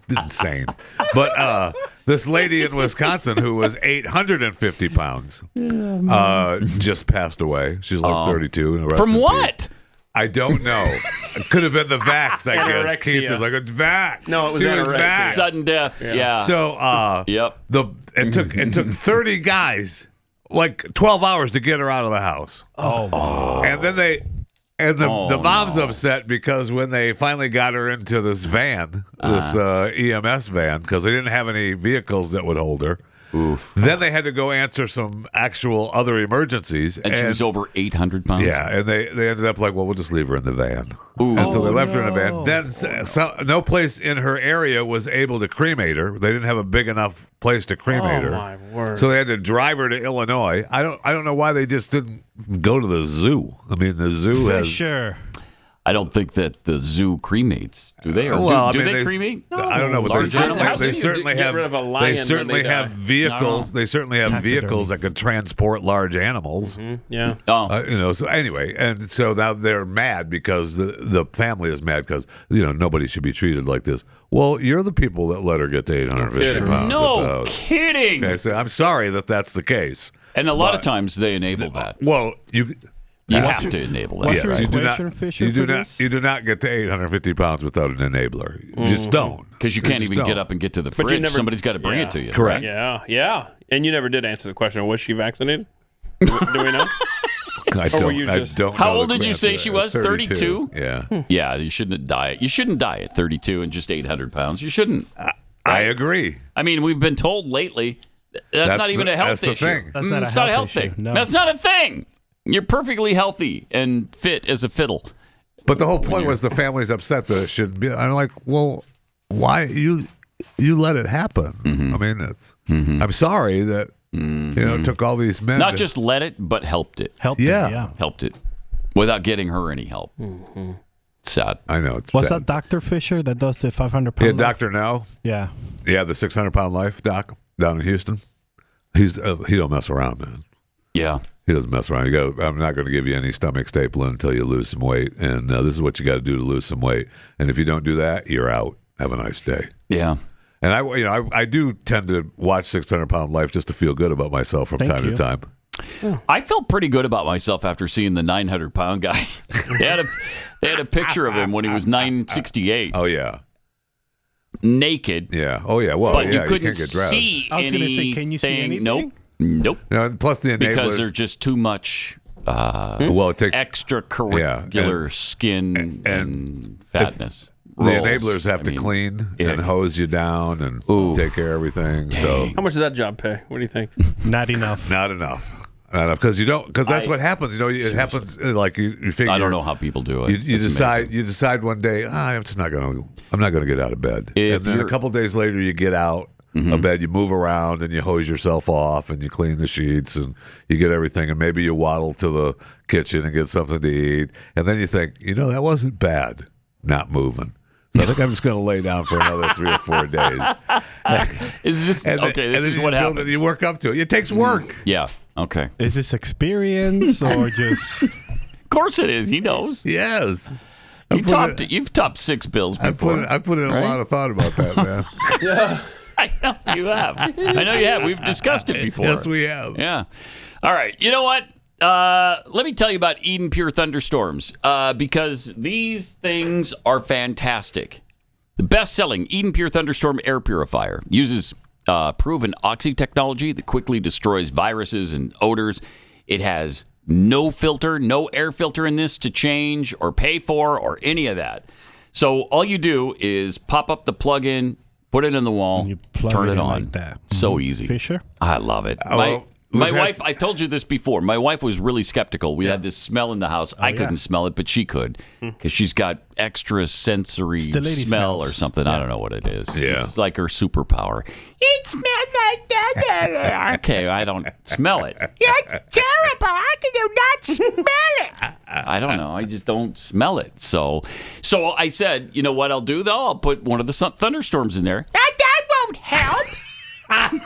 insane. But this lady in Wisconsin who was 850 pounds just passed away. She's like 32. And From what? Peace. I don't know. It could have been the vax, I guess. Anorexia. Keith is like, it's vax. No, it was She anorexia. Sudden death. Yeah. So it took 30 guys like 12 hours to get her out of the house. Oh. And then the mom's upset because when they finally got her into this van, this EMS van, because they didn't have any vehicles that would hold her. Then they had to go answer some actual other emergencies. And she was over 800 pounds. Yeah, and they ended up like, well, we'll just leave her in the van. And so they left her in the van. Then no place in her area was able to cremate her. They didn't have a big enough place to cremate her. My word. So they had to drive her to Illinois. I don't know why they just didn't go to the zoo. I mean, the zoo has... Sure. I don't think that the zoo cremates. Do they? Or Well, do I mean, they cremate? I don't know, but they certainly get have. rid of a lion They when certainly they have die? vehicles. They certainly have vehicles that could transport large animals. Yeah. So anyway, and so now they're mad because the family is mad because nobody should be treated like this. Well, you're the people that let her get to 850 pounds. No kidding. Okay, so I'm sorry that's the case. And a lot of times they enable that. Well, You have to enable that. Yes, you do this? not get to 850 pounds without an enabler. You just don't. Because you can't even get up and get to the fridge. Somebody's got to bring it to you. Correct. Right? Yeah. And you never did answer the question. Was she vaccinated? Do we know? I don't. How know old the did you say answer. she was? 32? Yeah. Yeah, you shouldn't die. You shouldn't die at 32 and just 800 pounds. You shouldn't. I agree. I mean, we've been told lately that's not even a health issue. Thing. That's not a it's not a health health issue. thing. No. That's not a thing. You're perfectly healthy and fit as a fiddle. But the whole point was the family's upset that it shouldn't be. I'm like, well, why you let it happen? I mean, I'm sorry that it took all these men. Not just let it, but helped it. Helped it without getting her any help. Sad. I know. It's What's sad. that Dr. Fisher that does the 500 pound? Yeah, Dr. Now. Yeah. Yeah, the 600-pound life doc down in Houston. He don't mess around, man. Yeah. He doesn't mess around. I'm not going to give you any stomach stapling until you lose some weight, and this is what you got to do to lose some weight. And if you don't do that, you're out. Have a nice day. Yeah. And I do tend to watch 600-pound life just to feel good about myself from time to time. I felt pretty good about myself after seeing the 900-pound guy. they had a picture of him when he was 968. Oh yeah. Naked. Yeah. Oh yeah. Well, but yeah, you couldn't can't get dressed. see I was going to say, can you see anything? Nope. No, plus the enablers. Because they're just too much it takes extracurricular skin and fatness. The enablers have to clean and hose you down and take care of everything. So how much does that job pay? What do you think? Not enough. Not enough. Because that's what happens. It happens like you figure. I don't know how people do it. You decide one day, I'm not going to get out of bed. And then a couple days later, you get out of bed, you move around, and you hose yourself off, and you clean the sheets, and you get everything, and maybe you waddle to the kitchen and get something to eat, and then you think, that wasn't bad, not moving. So I think I'm just going to lay down for another 3 or 4 days. This is what happens. You work up to it. It takes work. Yeah. Okay. Is this experience or just? Of course it is. He knows. Yes. You've topped 6 bills before. I put in a lot of thought about that, man. Yeah. I know you have. I know you have. We've discussed it before. Yes, we have. Yeah. All right. You know what? Let me tell you about Eden Pure thunderstorms because these things are fantastic. The best-selling Eden Pure Thunderstorm Air Purifier uses proven oxy technology that quickly destroys viruses and odors. It has no filter, no air filter in this to change or pay for or any of that. So all you do is pop up the plug-in, put it in the wall, turn it on. Like that. So easy. Fisher? I love it. My wife, I told you this before. My wife was really skeptical. We had this smell in the house. I couldn't smell it, but she could because she's got extra sensory smell or something. I don't know what it is. Yeah. It's like her superpower. It smells like that. Okay, I don't smell it. It's terrible. How can you not smell it? I don't know. I just don't smell it. So I said, you know what I'll do, though? I'll put one of the thunderstorms in there. That won't help. And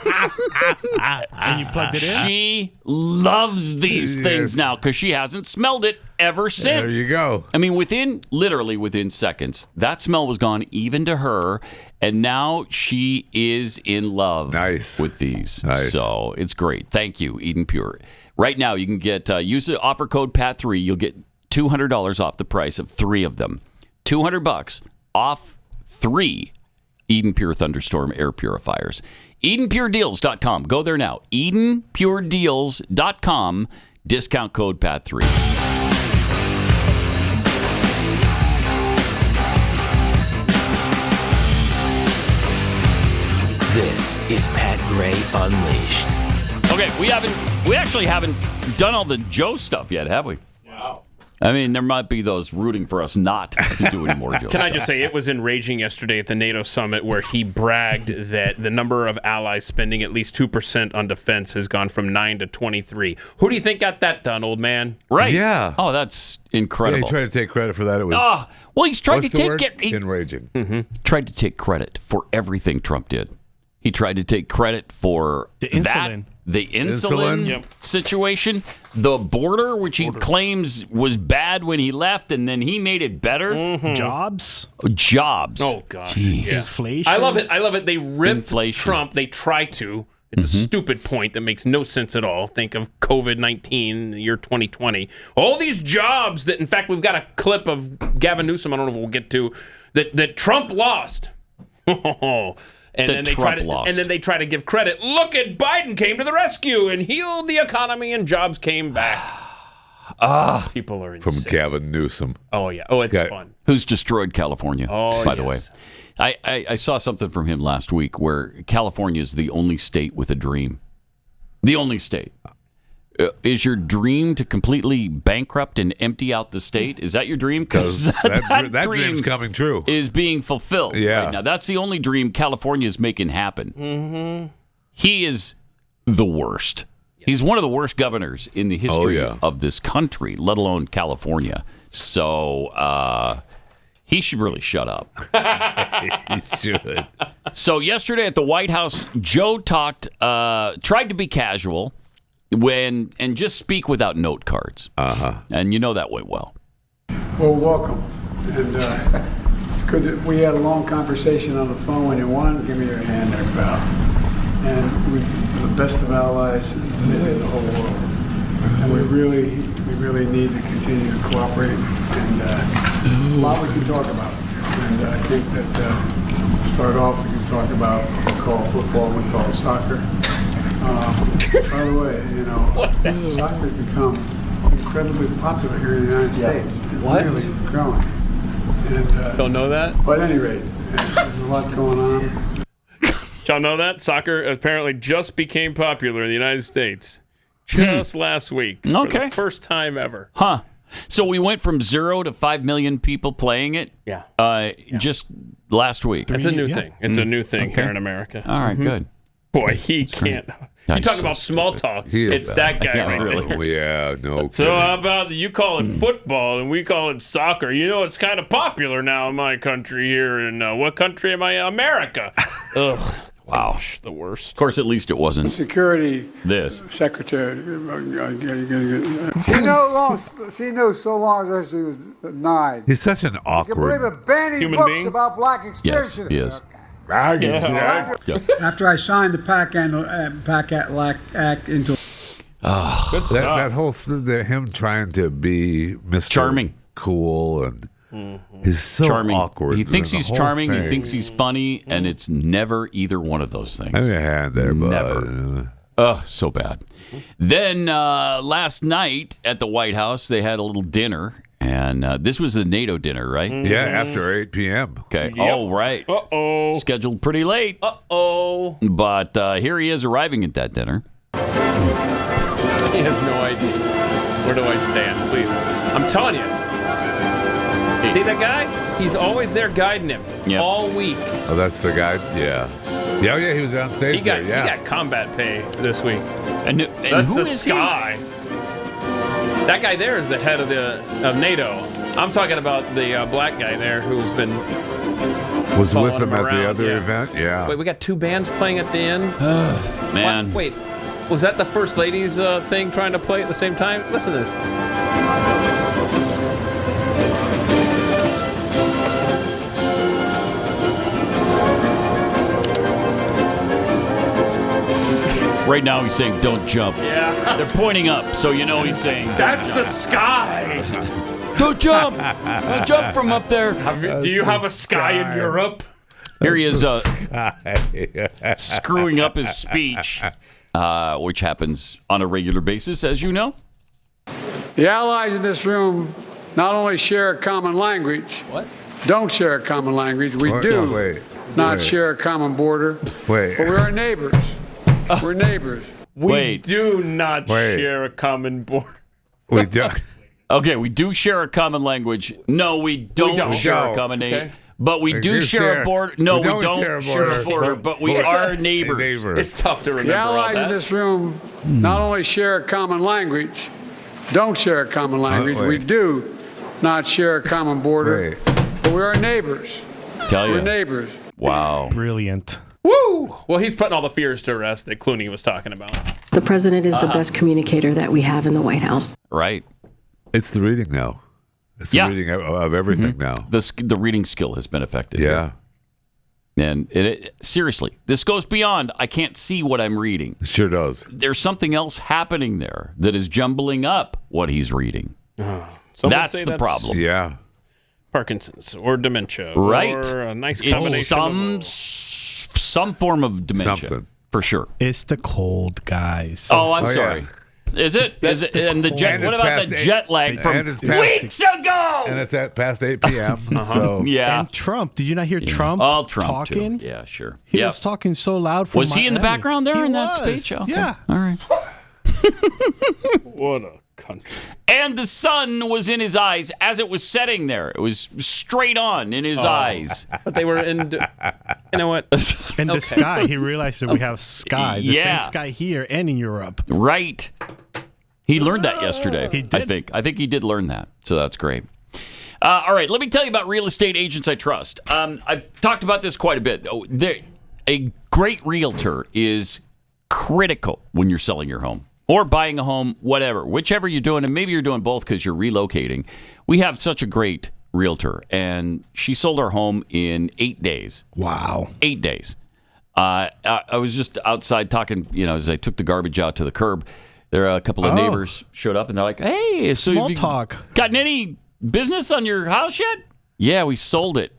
you plugged it in? She loves these things now because she hasn't smelled it ever since. There you go. I mean, literally within seconds, that smell was gone even to her, and now she is in love with these. Nice. So it's great. Thank you, Eden Pure. Right now, you can get use the offer code PAT3. You'll get $200 off the price of 3 of them. $200 off 3 Eden Pure Thunderstorm air purifiers. EdenPureDeals.com. Go there now. EdenPureDeals.com. Discount code PAT3. This is Pat Gray Unleashed. Okay, we actually haven't done all the Joe stuff yet, have we? Wow. I mean, there might be those rooting for us not to do any more Joe Can stuff. I just say, it was enraging yesterday at the NATO summit where he bragged that the number of allies spending at least 2% on defense has gone from 9 to 23. Who do you think got that done, old man? Right. Yeah. Oh, that's incredible. Yeah, he tried to take credit for that. It was. Well, he's tried what's to the take word? it. Enraging. Tried to take credit for everything Trump did. He tried to take credit for the insulin. The insulin situation, the border, which he claims was bad when he left, and then he made it better. Jobs. Oh, gosh. Jeez. Yeah. Inflation. I love it. They rip Inflation. Trump. They try to. It's a stupid point that makes no sense at all. Think of COVID-19 in the year 2020. All these jobs that, in fact, we've got a clip of Gavin Newsom, I don't know if we'll get to, that Trump lost. And then they try to give credit. Look at Biden came to the rescue and healed the economy and jobs came back. People are insane. From Gavin Newsom. Oh, yeah. Oh, it's fun. Who's destroyed California, by the way. I saw something from him last week where California is the only state with a dream. The only state. Is your dream to completely bankrupt and empty out the state? Is that your dream? Because that dream's coming true. Is being fulfilled. Yeah. Right now. That's the only dream California is making happen. Mm-hmm. He is the worst. He's one of the worst governors in the history of this country, let alone California. So he should really shut up. He should. So yesterday at the White House, Joe tried to be casual and just speak without note cards. And you know that went well. Well, welcome. And it's good that we had a long conversation on the phone. When you want, give me your hand there, pal. And we're the best of allies in the whole world. And we really need to continue to cooperate. And a lot we can talk about. And I think that start off, we can talk about what we call football, we call soccer. By the way, soccer's become incredibly popular here in the United States. It's really growing. And, don't know that? But at any rate, there's a lot going on. Y'all know that? Soccer apparently just became popular in the United States just last week. For the first time ever. Huh. So we went from 0 to 5 million people playing it just last week. It's a new thing. It's a new thing here in America. All right, good. Boy, he can't. You talk about small talk. It's that guy right there. Yeah, no. So how about you call it football and we call it soccer? You know, it's kind of popular now in my country here. In what country am I? America. Ugh. Wow. The worst. Of course, at least it wasn't Security this. Secretary. She knows so long as she was 9. He's such an You awkward. can believe it, banning human books being? about black Yes, experiences. he is. After I signed the PAC Act into that whole him trying to be Mr. Charming, cool, and he's so charming. awkward. He thinks The he's whole charming. thing. He thinks he's funny, and it's never either one of those things. Have your hand there, bud. Never. So bad. Then last night at the White House, they had a little dinner. And this was the NATO dinner, right? Yeah, after 8 p.m. Okay. Yep. Oh, right. Uh-oh. Scheduled pretty late. Uh-oh. But here he is arriving at that dinner. He has no idea. Where do I stand? Please. I'm telling you. See that guy? He's always there guiding him all week. Oh, that's the guy? Yeah. Yeah, he was on stage He got combat pay this week. And that's who the is Sky. That guy there is the head of NATO. I'm talking about the black guy there who's been was with them around. At the other event? Yeah. Wait, we got two bands playing at the end? Man. What? Wait, was that the First Lady's thing trying to play at the same time? Listen to this. Right now he's saying, don't jump. Yeah. They're pointing up, so you know he's saying, that's the Sky. Don't jump. Don't jump from up there. Do you have a Sky in Europe? Here he is screwing up his speech, which happens on a regular basis, as you know. The allies in this room not only share a common language, don't share a common language. We not share a common border, but we are neighbors. We're neighbors. We do not share a common border. We don't. Okay, we do share a common language. No, we don't share a common name. But we do share a border. No, we don't share a border, but we are neighbors. It's tough to remember. The allies in this room not only share a common language, don't share a common language. We do not share a common border, but we are neighbors. We're neighbors. Wow. Brilliant. Woo! Well, he's putting all the fears to rest that Clooney was talking about. The president is the best communicator that we have in the White House. Right. It's the reading now. It's the reading of everything now. The reading skill has been affected. Yeah. And seriously, this goes beyond, I can't see what I'm reading. It sure does. There's something else happening there that is jumbling up what he's reading. That's the problem. Yeah. Parkinson's or dementia. Right. Or a nice combination some form of dementia. Something. For sure. It's the cold, guys. Oh, I'm sorry. Yeah. Is it? And the jet? What about the jet lag from weeks ago? And it's at past 8 p.m. So yeah. And Trump. Did you not hear Trump? Trump talking? Too. Yeah, sure. He was talking so loud. From was he in the background there he in that was. speech? Okay. Yeah. All right. What a country. And the sun was in his eyes as it was setting there. It was straight on in his eyes. But they were in. You know what? In the sky, he realized that we have sky. The same sky here and in Europe. Right. He learned that yesterday. He did. I think he did learn that. So that's great. All right, let me tell you about Real Estate Agents I Trust. I've talked about this quite a bit. A great realtor is critical when you're selling your home or buying a home, whichever you're doing, and maybe you're doing both because you're relocating. We have such a great realtor, and she sold our home in 8 days. Wow. 8 days. I was just outside talking, as I took the garbage out to the curb. There are a couple of neighbors showed up, and they're like, hey, so small talk. Gotten any business on your house yet? Yeah, we sold it.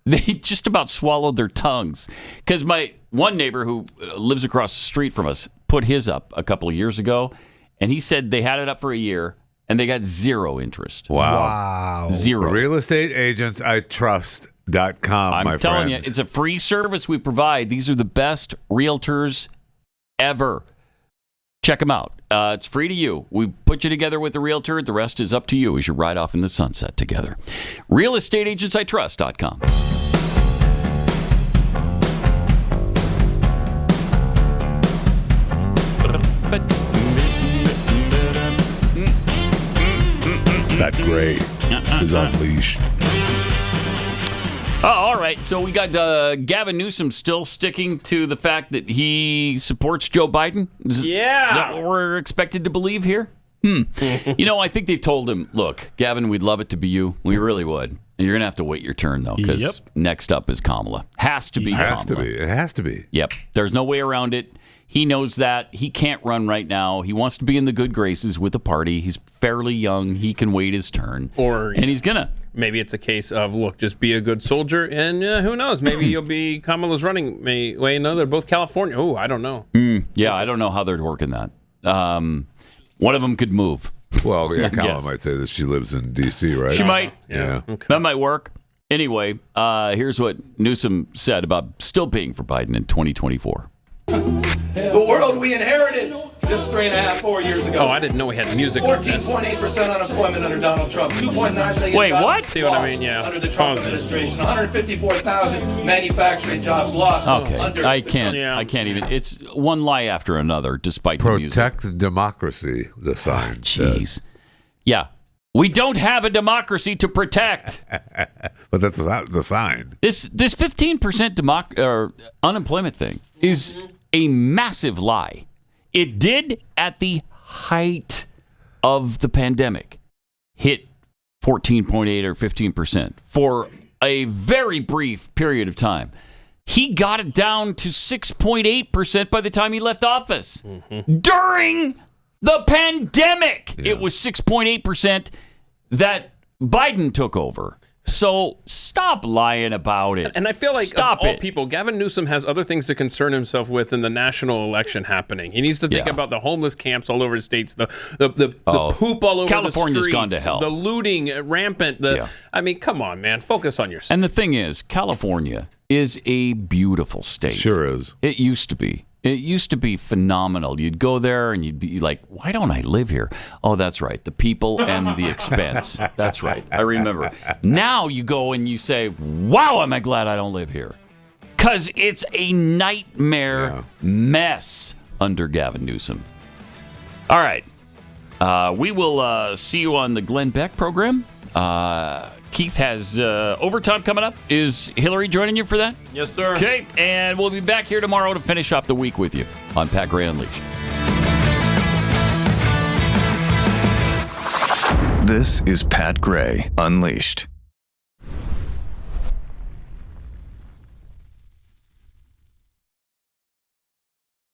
They just about swallowed their tongues because my one neighbor who lives across the street from us put his up a couple of years ago, and he said they had it up for a year, and they got zero interest. Wow. Zero. Real Estate Agents I Trust.com, my friends. I'm telling you, it's a free service we provide. These are the best realtors ever. Check them out. It's free to you. We put you together with the realtor. The rest is up to you as you ride off in the sunset together. RealEstateAgentsITrust.com. That gray is unleashed. Oh, all right. So we got Gavin Newsom still sticking to the fact that he supports Joe Biden. Is that what we're expected to believe here? I think they've told him, look, Gavin, we'd love it to be you. We really would. You're going to have to wait your turn, though, because next up is Kamala. Has to be Kamala. It has to be. Yep. There's no way around it. He knows that. He can't run right now. He wants to be in the good graces with the party. He's fairly young. He can wait his turn. And he's going to. Maybe it's a case of, look, just be a good soldier, and who knows? Maybe you'll be Kamala's running mate. No, they're both California. Oh, I don't know. Yeah, I don't know how they're working that. One of them could move. Well, yeah, Kamala might say that she lives in D.C., right? She might. Yeah. Okay. That might work. Anyway, here's what Newsom said about still being for Biden in 2024. The world we inherited just 4 years ago. Oh, I didn't know we had music on this. 14.8% unemployment under Donald Trump. 2.9 million Wait, jobs what? See what I mean? Yeah. Under the Trump administration. 154,000 manufacturing jobs lost. Okay, Under I can't even. It's one lie after another, despite the music. Protect democracy, the sign. Jeez. Yeah. We don't have a democracy to protect. But that's the sign. This 15% unemployment thing is a massive lie. It did at the height of the pandemic hit 14.8 or 15% for a very brief period of time. He got it down to 6.8% by the time he left office. During the pandemic, it was 6.8% that Biden took over. So stop lying about it. And I feel like stop of all it. people, Gavin Newsom has other things to concern himself with in the national election happening. He needs to think about the homeless camps all over the states, the poop all over California's the streets, gone to hell. the looting rampant. I mean, come on, man, focus on yourself. And the thing is, California is a beautiful state. Sure is. It used to be. It used to be phenomenal. You'd go there and you'd be like, why don't I live here? Oh, that's right. The people and the expense. That's right. I remember. Now you go and you say, wow, am I glad I don't live here. Because it's a nightmare mess under Gavin Newsom. All right. We will see you on the Glenn Beck program. Keith has overtime coming up. Is Hillary joining you for that? Yes, sir. Okay, and we'll be back here tomorrow to finish off the week with you on Pat Gray Unleashed. This is Pat Gray Unleashed.